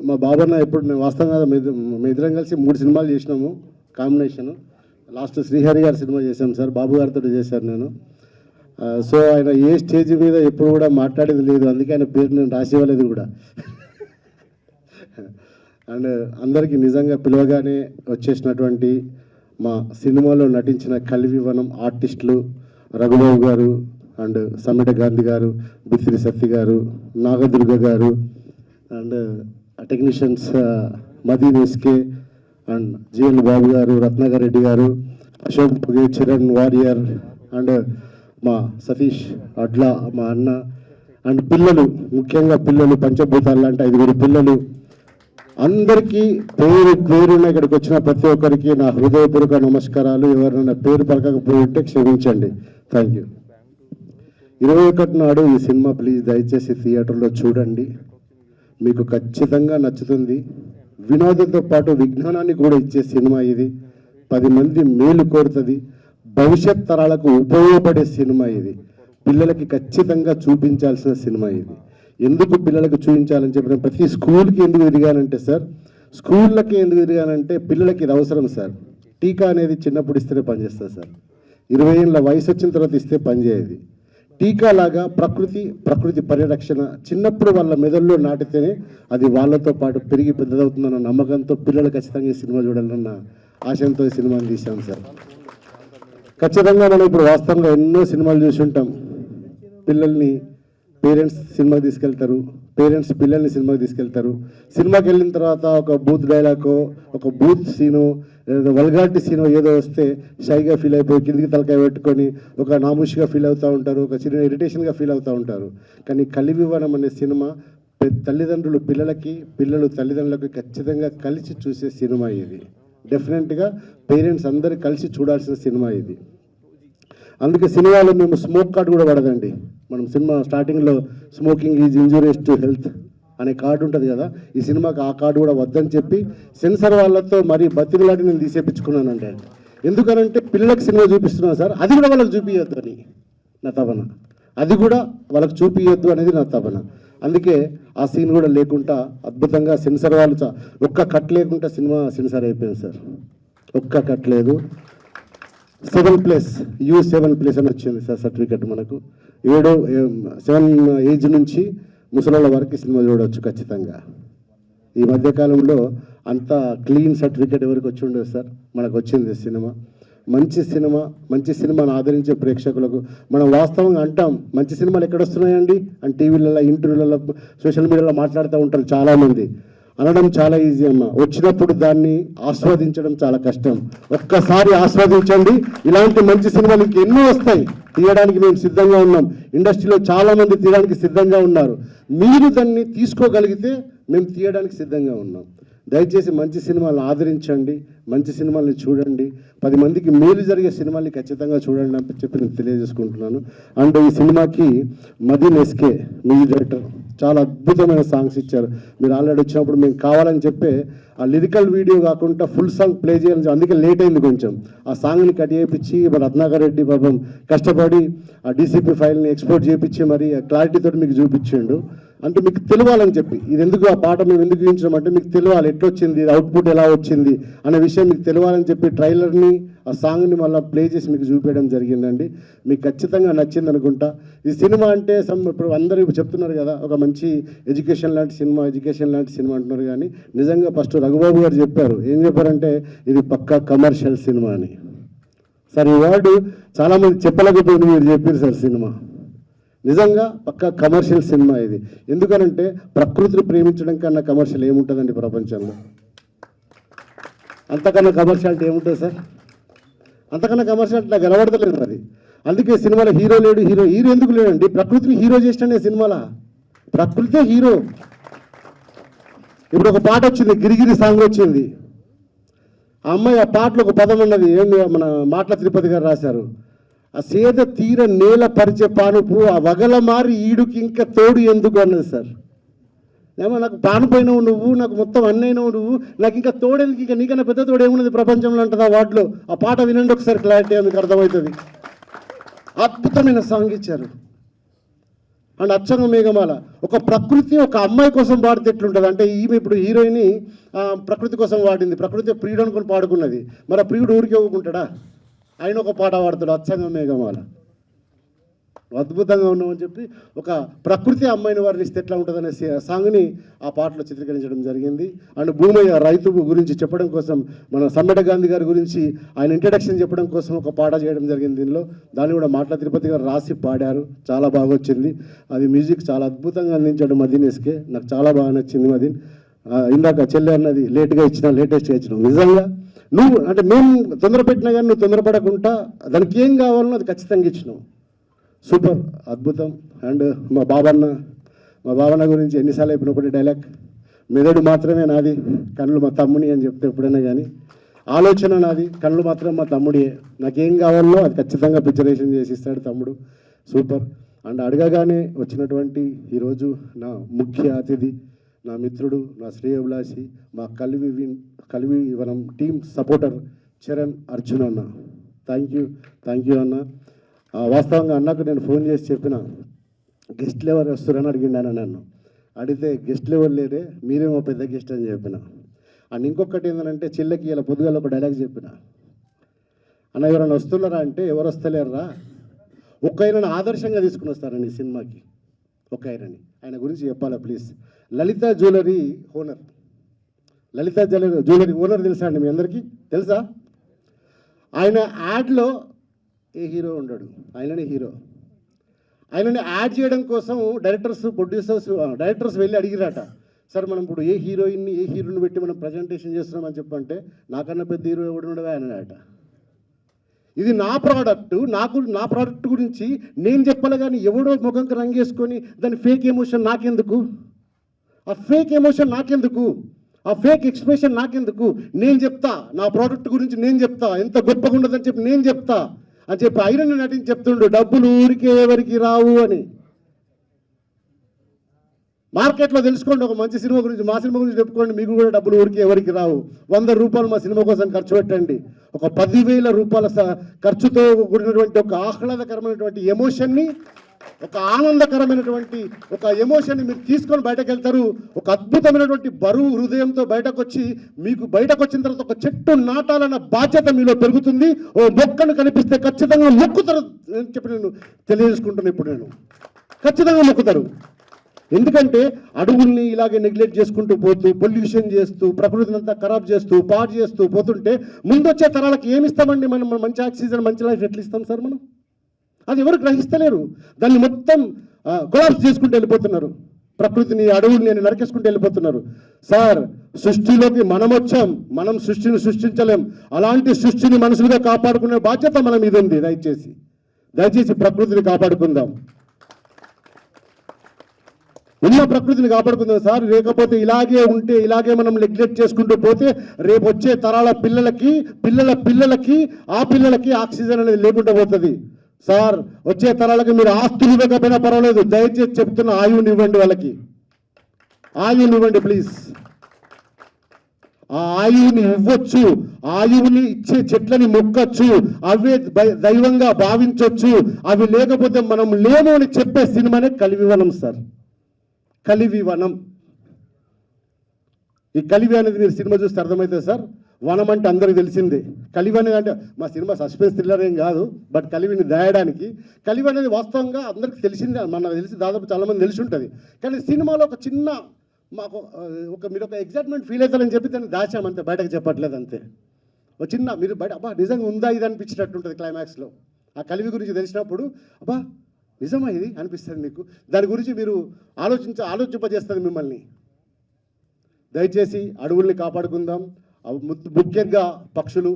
మా బాబన్న ఇప్పుడు నేను వాస్తవంగా మీ ఇద్దరం కలిసి 3 సినిమాలు చేసినాము కాంబినేషన్. లాస్ట్ శ్రీహరి గారి సినిమా చేశాను సార్, బాబు గారితో చేశాను నేను. సో ఆయన ఏ స్టేజ్ మీద ఎప్పుడు కూడా మాట్లాడేది లేదు, అందుకే ఆయన పేరు నేను రాసివ్వలేదు కూడా. అండ్ అందరికీ నిజంగా పిలవగానే వచ్చేసినటువంటి మా సినిమాలో నటించిన కలివివనం ఆర్టిస్టులు రఘుబాబు గారు అండ్ సమ్మెట గాంధీ గారు, బిత్తిరి సత్తి గారు, నాగదుర్గ గారు and technicians Madeen SK and GL Babu గారు, రత్నాకర్ రెడ్డి గారు, అశోక్ చరణ్ వారియర్ అండ్ మా సతీష్ అడ్లా మా అన్న అండ్ పిల్లలు, ముఖ్యంగా పిల్లలు పంచభూతాలు లాంటి 5 పిల్లలు అందరికీ పేరున ఇక్కడికి వచ్చిన ప్రతి ఒక్కరికి నా హృదయపూర్వక నమస్కారాలు. ఎవరైనా పేరు పలకకపోయింటే క్షమించండి. Thank you. 21 నాడు ఈ సినిమా ప్లీజ్ దయచేసి థియేటర్లో చూడండి, మీకు ఖచ్చితంగా నచ్చుతుంది. వినోదంతో పాటు విజ్ఞానాన్ని కూడా ఇచ్చే సినిమా ఇది. 10 మంది మేలు కోరుతుంది, భవిష్యత్ తరాలకు ఉపయోగపడే సినిమా ఇది. పిల్లలకి ఖచ్చితంగా చూపించాల్సిన సినిమా ఇది. ఎందుకు పిల్లలకు చూపించాలని చెప్పిన ప్రతి స్కూల్కి ఎందుకు తిరిగానంటే సార్, స్కూళ్ళకి ఎందుకు తిరిగానంటే పిల్లలకి ఇది అవసరం సార్. టీకా అనేది చిన్నప్పుడు ఇస్తేనే పనిచేస్తుంది సార్, 20 ఏళ్ళ వయసు వచ్చిన తర్వాత ఇస్తే పనిచేయదు. టీకా లాగా ప్రకృతి పరిరక్షణ చిన్నప్పుడు వాళ్ళ మెదడులో నాటితేనే అది వాళ్ళతో పాటు పెరిగి పెద్దదవుతుందన్న నమ్మకంతో పిల్లలు ఖచ్చితంగా ఈ సినిమా చూడాలన్న ఆశయంతో ఈ సినిమాని తీసాం సార్. ఖచ్చితంగా మనం ఇప్పుడు వాస్తవంగా ఎన్నో సినిమాలు చూసి ఉంటాం. పిల్లల్ని పేరెంట్స్ సినిమాకి తీసుకెళ్తారు, పేరెంట్స్ పిల్లల్ని సినిమాకి తీసుకెళ్తారు. సినిమాకి వెళ్ళిన తర్వాత ఒక బూత్ డైలాగో, ఒక బూత్ సీను, వల్గారిటీ సీను ఏదో వస్తే షైగా ఫీల్ అయిపోయి కిందికి తలకాయ పెట్టుకొని ఒక నామూషిగా ఫీల్ అవుతూ ఉంటారు, ఒక చిన్న ఇరిటేషన్గా ఫీల్ అవుతూ ఉంటారు. కానీ కలివివనం అనే సినిమా తల్లిదండ్రులు పిల్లలకి, పిల్లలు తల్లిదండ్రులకి ఖచ్చితంగా కలిసి చూసే సినిమా ఇది. డెఫినెట్గా పేరెంట్స్ అందరూ కలిసి చూడాల్సిన సినిమా ఇది. అందుకే సినిమాలో మేము స్మోక్ కార్డు కూడా పడదండి. మనం సినిమా స్టార్టింగ్లో smoking is injurious to health అనే కార్డు ఉంటుంది కదా, ఈ సినిమాకి ఆ కార్డు కూడా వద్దని చెప్పి సెన్సార్ వాళ్ళతో మరీ బతికిలాంటి నేను తీసేపించుకున్నానండి. ఎందుకనంటే పిల్లలకు సినిమా చూపిస్తున్నాను సార్, అది కూడా వాళ్ళకి చూపించొద్దు అని నా తపన, అది కూడా వాళ్ళకి చూపించొద్దు అనేది నా తపన. అందుకే ఆ సీన్ కూడా లేకుండా అద్భుతంగా సెన్సర్ వాళ్ళు ఒక్క కట్ లేకుండా సినిమా సెన్సర్ అయిపోయింది సార్, ఒక్క కట్ లేదు. 7+ U7+ అని వచ్చింది సార్ సర్టిఫికెట్ మనకు. 7 ఏజ్ నుంచి ముసలోళ్ళ వరకు సినిమా చూడవచ్చు ఖచ్చితంగా. ఈ మధ్యకాలంలో అంత క్లీన్ సర్టిఫికేట్ ఎవరికి వచ్చి ఉండదు సార్, మనకు వచ్చింది సినిమా. మంచి సినిమాను ఆదరించే ప్రేక్షకులకు మనం వాస్తవంగా అంటాం, మంచి సినిమాలు ఎక్కడ వస్తున్నాయండి అని టీవీలలో, ఇంటర్వ్యూలలో, సోషల్ మీడియాలో మాట్లాడుతూ ఉంటారు చాలామంది. అనడం చాలా ఈజీ అమ్మ, వచ్చినప్పుడు దాన్ని ఆస్వాదించడం చాలా కష్టం. ఒక్కసారి ఆస్వాదించండి, ఇలాంటి మంచి సినిమాలు ఇంక ఎన్నో వస్తాయి, తీయడానికి మేము సిద్ధంగా ఉన్నాం. ఇండస్ట్రీలో చాలామంది తీయడానికి సిద్ధంగా ఉన్నారు. మీరు దాన్ని తీసుకోగలిగితే మేము తీయడానికి సిద్ధంగా ఉన్నాం. దయచేసి మంచి సినిమాలను ఆదరించండి, మంచి సినిమాల్ని చూడండి, 10 మందికి మేలు జరిగే సినిమాల్ని ఖచ్చితంగా చూడండి అని చెప్పి నేను తెలియజేసుకుంటున్నాను. అండ్ ఈ సినిమాకి మదీన్ ఎస్కే మ్యూజిక్ డైరెక్టర్ చాలా అద్భుతమైన సాంగ్స్ ఇచ్చారు. మీరు ఆల్రెడీ వచ్చినప్పుడు మేము కావాలని చెప్పి ఆ లిరికల్ వీడియో కాకుండా ఫుల్ సాంగ్ ప్లే చేయాలని, అందుకే లేట్ అయింది కొంచెం. ఆ సాంగ్ని కట్ చేయించి రత్నాకర్ రెడ్డి పాపం కష్టపడి ఆ DCP ఫైల్ని ఎక్స్పోర్ట్ చేయించి మరి క్లారిటీతో మీకు చూపించిండు. అంటే మీకు తెలియాలని చెప్పి, ఇది ఎందుకు ఆ పాట మేము ఎందుకు చూపించడం అంటే మీకు తెలియాలి ఎట్లా వచ్చింది, అవుట్పుట్ ఎలా వచ్చింది అనే విషయం మీకు తెలియాలని చెప్పి ట్రైలర్ని, ఆ సాంగ్ని మళ్ళీ ప్లే చేసి మీకు చూపించడం జరిగిందండి. మీకు ఖచ్చితంగా నచ్చింది అనుకుంటా. ఈ సినిమా అంటే ఇప్పుడు అందరూ చెప్తున్నారు కదా, ఒక మంచి ఎడ్యుకేషన్ లాంటి సినిమా అంటున్నారు. కానీ నిజంగా ఫస్ట్ రఘుబాబు గారు చెప్పారు, ఏం చెప్పారంటే ఇది పక్కా కమర్షియల్ సినిమా అని. సార్ ఈ వర్డ్ చాలామంది చెప్పలేకపోయింది, మీరు చెప్పారు సార్. సినిమా నిజంగా పక్కా కమర్షియల్ సినిమా ఇది. ఎందుకనంటే ప్రకృతిని ప్రేమించడం కన్నా కమర్షియల్ ఏముంటుందండి ప్రపంచంలో? అంతకన్నా కమర్షియాలిటీ ఏముంటుంది సార్? అంతకన్నా కమర్షియాలిటీ నాకు కనబడతలేదు మరి. అందుకే సినిమాలో హీరో లేడు, హీరో ఎందుకు లేడండి? ప్రకృతిని హీరో చేసినాడే సినిమాలో, ప్రకృతే హీరో. ఇప్పుడు ఒక పాట వచ్చింది, గిరిగిరి సాంగ్ వచ్చింది. ఆ అమ్మాయి ఆ పాటలో ఒక పదం ఉన్నది, ఏంది మన మాటల తిరుపతి గారు రాశారు, ఆ సేద తీర నేల పరిచే పానుపు ఆ వగల మారి ఈడుకి ఇంకా తోడు ఎందుకు అన్నది సార్. ఏమో నాకు పానుపోయినావు నువ్వు, నాకు మొత్తం అన్నైనావు నువ్వు, నాకు ఇంకా తోడేందుకు, ఇంకా నీకన్నా పెద్ద తోడు ఏమున్నది ప్రపంచంలో అంటుంది ఆ వాటిలో. ఆ పాట వినండి ఒకసారి, క్లారిటీ మీకు అర్థమవుతుంది. అద్భుతమైన సాంగ్ ఇచ్చారు. అండ్ అచ్చంగా మేఘమాల, ఒక ప్రకృతి ఒక అమ్మాయి కోసం పాడితే ఎట్లుంటుంది అంటే, ఈమె ఇప్పుడు హీరోయిన్ ప్రకృతి కోసం వాడింది, ప్రకృతి ప్రియుడు అనుకుని పాడుకున్నది. మరి ఆ ప్రియుడు ఊరికి ఇవ్వకుంటాడా? ఆయన ఒక పాట పాడతాడు, అచ్చంగా మేఘమాల. అద్భుతంగా ఉన్నామని చెప్పి ఒక ప్రకృతి అమ్మాయిని వర్ణిస్తే ఎట్లా ఉంటుందనే సాంగ్ని ఆ పాటలో చిత్రీకరించడం జరిగింది. అండ్ భూమయ్య రైతు గురించి చెప్పడం కోసం, మన సమ్మెట గాంధీ గారి గురించి ఆయన ఇంట్రడక్షన్ చెప్పడం కోసం ఒక పాట చేయడం జరిగింది దీనిలో. దాన్ని కూడా మాటల తిరుపతి గారు రాసి పాడారు, చాలా బాగా వచ్చింది. అది మ్యూజిక్ చాలా అద్భుతంగా అందించాడు మదీన్ ఎస్కే, నాకు చాలా బాగా నచ్చింది మదీన్. ఇందాక చెల్లె అన్నది లేట్గా ఇచ్చిన, లేటెస్ట్గా ఇచ్చినావు. నిజంగా నువ్వు అంటే మేము తొందర పెట్టినా కానీ నువ్వు తొందరపడకుండా దానికి ఏం కావాలనో అది ఖచ్చితంగా ఇచ్చినావు. సూపర్, అద్భుతం. అండ్ మా బాబన్న గురించి ఎన్నిసార్లు చెప్పిన ఒకటి డైలాగ్, మెదడు మాత్రమే నాది, కళ్ళు మా తమ్ముని అని చెప్తే ఎప్పుడైనా కానీ, ఆలోచన నాది, కళ్ళు మాత్రం మా తమ్ముడియే, నాకేం కావాలో అది ఖచ్చితంగా పిక్చరేషన్ చేసి ఇస్తాడు తమ్ముడు. సూపర్. అండ్ అడగగానే వచ్చినటువంటి ఈరోజు నా ముఖ్య అతిథి, నా మిత్రుడు, నా శ్రేయోభిలాషి, మా కలివి వనం టీమ్ సపోర్టర్ చరణ్ అర్జున్ అన్న. థ్యాంక్ యూ అన్న. వాస్తవంగా అన్నకు నేను ఫోన్ చేసి చెప్పిన, గెస్ట్లు ఎవరు వస్తారని అడిగిండాను నన్ను. అడిగితే గెస్ట్లు ఎవరు లేరే, మీరేమో పెద్ద గెస్ట్ అని చెప్పిన. అండ్ ఇంకొకటి ఏంటంటే, చెల్లెకి ఇలా పొద్దుగాల ఒక డైలాగ్ చెప్పిన, అన్న ఎవరైనా వస్తున్నారా అంటే, ఎవరు వస్తలేరా, ఒక ఆయనను ఆదర్శంగా తీసుకుని వస్తారండి ఈ సినిమాకి, ఒక ఆయన గురించి చెప్పాలా please. Lalitha jewellery owner, Lalitha jewellery owner తెలుసా అండి మీ అందరికీ? తెలుసా? ఆయన యాడ్లో ఏ హీరో ఉండడు, ఆయననే హీరో. ఆయనని యాడ్ చేయడం కోసం డైరెక్టర్స్ వెళ్ళి అడిగిరాట, సార్ మనం ఇప్పుడు ఏ హీరోని పెట్టి మనం ప్రజెంటేషన్ చేస్తున్నామని చెప్పంటే, నాకన్నా పెద్ద హీరో ఎవడు ఉండవే అన్నాడట. ఇది నా ప్రోడక్ట్ గురించి నేను చెప్పాలి కానీ ఎవడో ముఖంకి రంగేసుకొని దాని ఫేక్ ఎమోషన్ నాకెందుకు, ఆ ఫేక్ ఎమోషన్ నాకెందుకు, ఆ ఫేక్ ఎక్స్ప్రెషన్ నాకెందుకు? నేను చెప్తా, నా ప్రోడక్ట్ గురించి నేను చెప్తా, ఎంత గొప్పగా ఉండదని చెప్పి నేను చెప్తా అని చెప్పి ఐరన్ నటించి చెప్తుండు, డబ్బులు ఊరికే ఎవరికి రావు అని. మార్కెట్లో తెలుసుకోండి ఒక మంచి సినిమా గురించి, మా సినిమా గురించి చెప్పుకోండి, మీకు కూడా డబ్బులు ఊరికి ఎవరికి రావు. 100 రూపాయలు మా సినిమా కోసం ఖర్చు పెట్టండి. ఒక 10,000 రూపాయల ఖర్చుతో కూడినటువంటి ఒక ఆహ్లాదకరమైనటువంటి ఎమోషన్ని, ఒక ఆనందకరమైనటువంటి ఒక ఎమోషన్ని మీరు తీసుకొని బయటకు వెళ్తారు. ఒక అద్భుతమైనటువంటి బరువు హృదయంతో బయటకు వచ్చి, మీకు బయటకు వచ్చిన తర్వాత ఒక చెట్టు నాటాలన్న బాధ్యత మీలో పెరుగుతుంది. ఓ మొక్కను కనిపిస్తే ఖచ్చితంగా మొక్కుతారు అని చెప్పి నేను తెలియజేసుకుంటున్నాను. ఇప్పుడు నేను ఖచ్చితంగా మొక్కుతారు. ఎందుకంటే అడవుల్ని ఇలాగే నెగ్లెక్ట్ చేసుకుంటూ పోతూ, పొల్యూషన్ చేస్తూ, ప్రకృతిని అంతా ఖరాబ్ చేస్తూ, పాడు చేస్తూ పోతుంటే ముందొచ్చే తరాలకు ఏమి ఇస్తామండి? మనం మంచి ఆక్సిజన్, మంచి లైఫ్ ఎట్లా ఇస్తాం సార్ మనం? అది ఎవరు గ్రహిస్తలేరు. దాన్ని మొత్తం కొలాప్స్ చేసుకుంటూ వెళ్ళిపోతున్నారు. ప్రకృతిని, అడవుల్ని నరికేసుకుంటూ వెళ్ళిపోతున్నారు. సార్, సృష్టిలోకి మనం వచ్చాం, మనం సృష్టిని సృష్టించలేం. అలాంటి సృష్టిని మనుషులుగా కాపాడుకునే బాధ్యత మన మీద ఉంది. దయచేసి ప్రకృతిని కాపాడుకుందాం. ఉన్న ప్రకృతిని కాపాడుకుందాం సార్. లేకపోతే ఇలాగే ఉంటే, ఇలాగే మనం నెగ్లెక్ట్ చేసుకుంటూ పోతే రేపు వచ్చే తరాల పిల్లలకి, ఆ పిల్లలకి ఆక్సిజన్ అనేది లేకుండా పోతుంది. సార్, వచ్చే తరాలకి మీరు ఆస్తులు ఇవ్వకపోయినా పర్వాలేదు, దయచేసి చెప్తున్న ఆయువుని ఇవ్వండి, వాళ్ళకి ఆయువుని ఇవ్వండి ప్లీజ్. ఆ ఆయువుని ఇవ్వచ్చు, ఆయువుని ఇచ్చే చెట్లని మొక్కచ్చు, అవే దైవంగా భావించవచ్చు. అవి లేకపోతే మనం లేము అని చెప్పే సినిమానే కలివివనం సార్. కలివివనం. ఈ కలివి అనేది మీరు సినిమా చూస్తే అర్థమవుతుంది సార్. వనం అంటే అందరికి తెలిసిందే. కలివి అనేది అంటే మా సినిమా సస్పెన్స్ థ్రిల్లర్ ఏం కాదు, బట్ కలివిని దాయడానికి. కలివి అనేది వాస్తవంగా అందరికి తెలిసిందే, మనకు తెలిసి దాదాపు చాలామంది తెలిసి ఉంటుంది. కానీ సినిమాలో ఒక చిన్న మాకు మీరు ఒక ఎగ్జైట్మెంట్ ఫీల్ అవుతారని చెప్పి దాన్ని దాచామంతే, బయటకు చెప్పట్లేదు అంతే. ఒక చిన్న మీరు బయట అబ్బా నిజంగా ఉందా ఇది అనిపించినట్టు ఉంటుంది క్లైమాక్స్లో. ఆ కలివి గురించి తెలిసినప్పుడు అబ్బా నిజమా ఇది అనిపిస్తుంది మీకు. దాని గురించి మీరు ఆలోచింపజేస్తుంది మిమ్మల్ని. దయచేసి అడవుల్ని కాపాడుకుందాం. ముఖ్యంగా పక్షులు,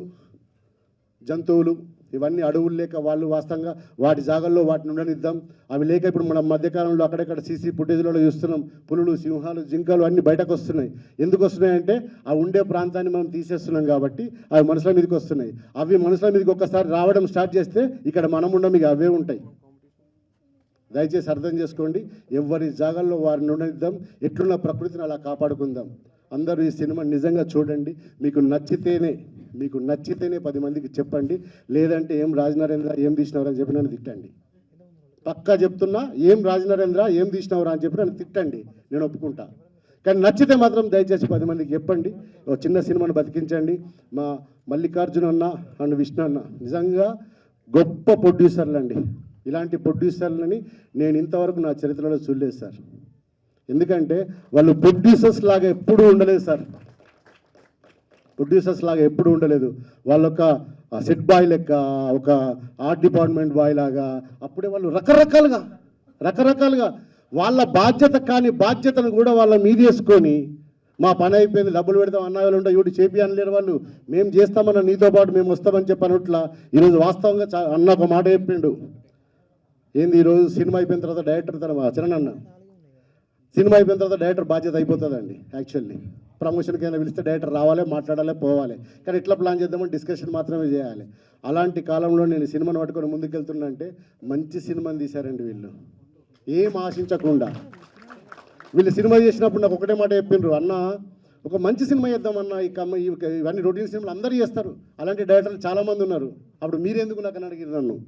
జంతువులు, ఇవన్నీ అడవులు లేక వాళ్ళు వాస్తవంగా వాటి జాగాల్లో వాటిని ఉండనిద్దాం. అవి లేక ఇప్పుడు మనం మధ్యకాలంలో అక్కడెక్కడ సీసీ ఫుటేజ్లలో చూస్తున్నాం, పులులు, సింహాలు, జింకలు అన్నీ బయటకు వస్తున్నాయి. ఎందుకు వస్తున్నాయంటే ఆ ఉండే ప్రాంతాన్ని మనం తీసేస్తున్నాం కాబట్టి అవి మనుషుల మీదకి వస్తున్నాయి. అవి మనుషుల మీదకి ఒక్కసారి రావడం స్టార్ట్ చేస్తే ఇక్కడ మనం ఉండం, ఇక అవే ఉంటాయి. దయచేసి అర్థం చేసుకోండి. ఎవరి జాగాల్లో వారిని ఉండనిద్దాం. ఎట్లున్న ప్రకృతిని అలా కాపాడుకుందాం. అందరూ ఈ సినిమా నిజంగా చూడండి. మీకు నచ్చితేనే 10 మందికి చెప్పండి. లేదంటే ఏం రాజనరేంద్ర ఏం తీసినవరా అని చెప్పి నన్ను తిట్టండి. పక్కా చెప్తున్నా, ఏం రాజనరేంద్ర ఏం తీసినవరా అని చెప్పి నన్ను తిట్టండి, నేను ఒప్పుకుంటా. కానీ నచ్చితే మాత్రం దయచేసి 10 మందికి చెప్పండి. ఒక చిన్న సినిమాను బతికించండి. మా మల్లికార్జున అన్న అండ్ విష్ణు అన్న నిజంగా గొప్ప ప్రొడ్యూసర్లు అండి. ఇలాంటి ప్రొడ్యూసర్లని నేను ఇంతవరకు నా చరిత్రలో చూడలేదు సార్. ఎందుకంటే వాళ్ళు ప్రొడ్యూసర్స్ లాగా ఎప్పుడూ ఉండలేదు సార్. వాళ్ళొక సెట్ బాయ్ లెక్క, ఒక ఆర్ట్ డిపార్ట్మెంట్ బాయ్ లాగా అప్పుడే వాళ్ళు రకరకాలుగా వాళ్ళ బాధ్యత కాని బాధ్యతను కూడా వాళ్ళ మీద వేసుకొని మా పని అయిపోయింది, డబ్బులు పెడతాం అన్న వాళ్ళు ఉంటే ఇవి చేపి అనలేరు వాళ్ళు. మేము చేస్తామన్న నీతో పాటు మేము వస్తామని చెప్పనట్లా ఈరోజు వాస్తవంగా అన్న ఒక మాట చెప్పిండు. ఏంది ఈరోజు సినిమా అయిపోయిన తర్వాత డైరెక్టర్ చరణ్ అన్న సినిమా అయిపోయిన తర్వాత డైరెక్టర్ బాధ్యత అయిపోతుందండి. యాక్చువల్లీ ప్రమోషన్కి అయినా పిలిస్తే డైరెక్టర్ రావాలి, మాట్లాడాలి, పోవాలి. కానీ ఎట్లా ప్లాన్ చేద్దామని డిస్కషన్ మాత్రమే చేయాలి. అలాంటి కాలంలో నేను సినిమాను పట్టుకొని ముందుకెళ్తున్నా అంటే మంచి సినిమాని తీశారండి వీళ్ళు, ఏం ఆశించకుండా. వీళ్ళు సినిమా చేసినప్పుడు నాకు ఒకటే మాట చెప్పిండ్రు, అన్న ఒక మంచి సినిమా చేద్దామన్న, ఇవన్నీ రొటీన్ సినిమాలు అందరూ చేస్తారు, అలాంటి డైరెక్టర్లు చాలామంది ఉన్నారు, అప్పుడు మీరెందుకు నాకు అని అడిగిరు నన్ను.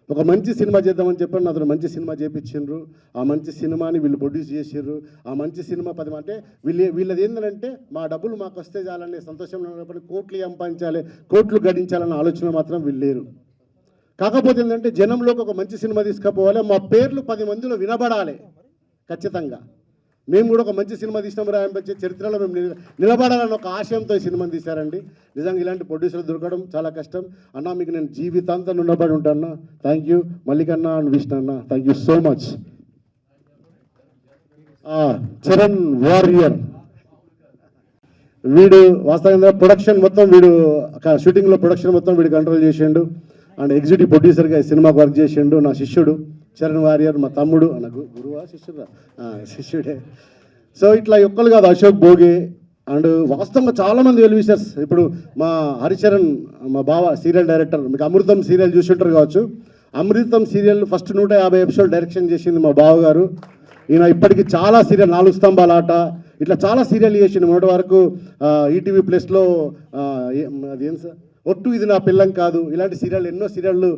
ఒక మంచి సినిమా చేద్దామని చెప్పాను, అతను మంచి సినిమా చేయించిండ్రు. ఆ మంచి సినిమాని వీళ్ళు ప్రొడ్యూస్ చేసిర్రు. ఆ మంచి సినిమా 10 అంటే వీళ్ళది ఏంటంటే మా డబ్బులు మాకు వస్తే చాలనే సంతోషంలో ఉన్నప్పుడు కోట్లు సంపాదించాలి, కోట్లు గడించాలన్న ఆలోచన మాత్రం వీళ్ళు లేరు. కాకపోతే ఏంటంటే జనంలోకి ఒక మంచి సినిమా తీసుకుపోవాలి, మా పేర్లు 10 మందిలో వినబడాలి. ఖచ్చితంగా మేము కూడా ఒక మంచి సినిమా తీసినాం రాయించే చరిత్రలో మేము నిలబడాలని ఒక ఆశయంతో ఈ సినిమాని తీశారండి. నిజంగా ఇలాంటి ప్రొడ్యూసర్లు దొరకడం చాలా కష్టం. అన్న మీకు నేను జీవితాంతం నిలబడి ఉంటాను. థ్యాంక్ యూ మల్లికన్న అండ్ విష్ణు అన్న, thank you so much. Charan Warrier వీడు వాస్తవంగా ప్రొడక్షన్ మొత్తం వీడు షూటింగ్లో ప్రొడక్షన్ మొత్తం వీడు కంట్రోల్ చేసిండు అండ్ ఎగ్జిక్యూటివ్ ప్రొడ్యూసర్గా ఈ సినిమాకి వర్క్ చేసిండు. నా శిష్యుడు చరణ్ వారియర్, మా తమ్ముడు, నాకు గురువా శిష్యుడే. సో ఇట్లా ఒక్కరు కాదు, అశోక్ భోగే అండ్ వాస్తవంగా చాలామంది వెల్ విషర్స్. ఇప్పుడు మా హరిచరణ్ మా బావ సీరియల్ డైరెక్టర్, మీకు అమృతం సీరియల్ చూసి ఉంటారు కావచ్చు. అమృతం సీరియల్ ఫస్ట్ 150 ఎపిసోడ్ డైరెక్షన్ చేసింది మా బావ గారు. ఈయన ఇప్పటికీ చాలా సీరియల్ 4 స్తంభాల ఆట ఇట్లా చాలా సీరియల్ చేసిండు. మొన్నటి వరకు ఈటీవీ ప్లస్లో అదేం సార్ ఒట్టు ఇది నా పిల్లం కాదు, ఇలాంటి సీరియల్ ఎన్నో సీరియళ్ళు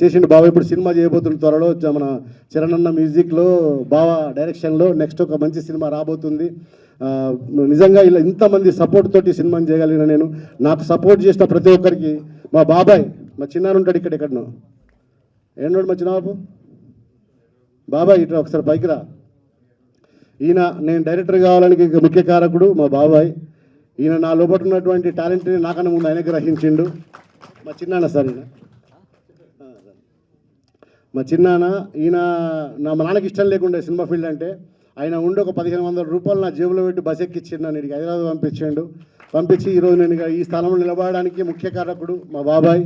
చేసిండు బావ. ఇప్పుడు సినిమా చేయబోతున్న త్వరలో మన చరణ్ అన్న మ్యూజిక్లో బావ డైరెక్షన్లో నెక్స్ట్ ఒక మంచి సినిమా రాబోతుంది. నిజంగా ఇలా ఇంతమంది సపోర్ట్ తోటి సినిమాని చేయగలిగిన నేను, నాకు సపోర్ట్ చేసిన ప్రతి ఒక్కరికి, మా బాబాయ్ మా చిన్నాను ఉంటాడు ఎక్కడనో ఏనాడు మా చిన్నబాబు బాబాయ్ ఇట్లా ఒకసారి పైకి రా. ఈయన నేను డైరెక్టర్ కావడానికి ముఖ్య కారకుడు మా బాబాయ్. ఈయన నా లోపల ఉన్నటువంటి టాలెంట్ని నాకన్నా ముందు ఆయన గ్రహించిండు. మా చిన్నాన్న సార్ ఈయన మా చిన్నాన్న. ఈయన మా నాన్నకి ఇష్టం లేకుండే సినిమా ఫీల్డ్ అంటే, ఆయన ఉండి ఒక 1500 రూపాయలు నా జేబులో పెట్టి బస్ ఎక్కించిండు, నన్ను ఇక్కడికి హైదరాబాద్ పంపించి ఈరోజు నేను ఈ స్థానంలో నిలబడడానికి ముఖ్య కారకుడు మా బాబాయ్.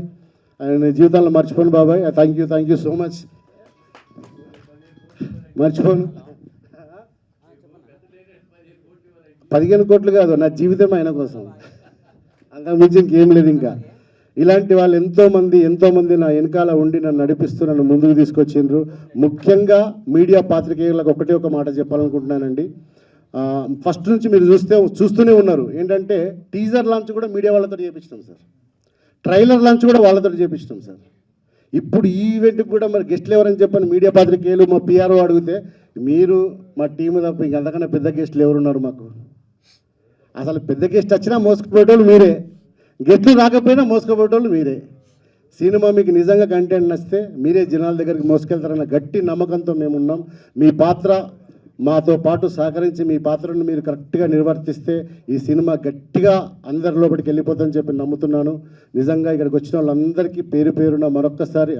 ఆయన జీవితంలో మర్చిపోను బాబాయ్. Thank you so much. మర్చిపోను. 15 కోట్లు కాదు, నా జీవితం ఆయన కోసం, అంతకు మించి ఇంకేం లేదు. ఇంకా ఇలాంటి వాళ్ళు ఎంతోమంది నా వెనకాల ఉండి నన్ను నడిపిస్తూ నన్ను ముందుకు తీసుకొచ్చిండ్రు. ముఖ్యంగా మీడియా పాత్రికేయులకు ఒక మాట చెప్పాలనుకుంటున్నానండి. ఫస్ట్ నుంచి మీరు చూస్తూనే ఉన్నారు. ఏంటంటే టీజర్ లాంచ్ కూడా మీడియా వాళ్ళతో చేయించినాం సార్, ట్రైలర్ లాంచ్ కూడా వాళ్ళతో చేయించినాం సార్. ఇప్పుడు ఈ ఈవెంట్కి కూడా మరి గెస్ట్లు ఎవరని చెప్పని మీడియా పాత్రికేయులు మా పిఆర్ఓ అడిగితే, మీరు మా టీము తప్ప ఇంకంతకన్నా పెద్ద గెస్ట్లు ఎవరున్నారు మాకు? అసలు పెద్ద గెస్ట్ వచ్చినా మోసుకుపోయేటోళ్ళు మీరే, గెస్ట్లు రాకపోయినా మోసుకుపోయేటోళ్ళు మీరే. సినిమా మీకు నిజంగా కంటెంట్ నచ్చితే మీరే జనాల దగ్గరికి మోసుకెళ్తారన్న గట్టి నమ్మకంతో మేము ఉన్నాం. మీ పాత్ర మాతో పాటు సహకరించి మీ పాత్రను మీరు కరెక్ట్గా నిర్వర్తిస్తే ఈ సినిమా గట్టిగా అందరి లోపలికి వెళ్ళిపోతుందని చెప్పి నమ్ముతున్నాను. నిజంగా ఇక్కడికి వచ్చిన వాళ్ళందరికీ పేరున మరొక్కసారి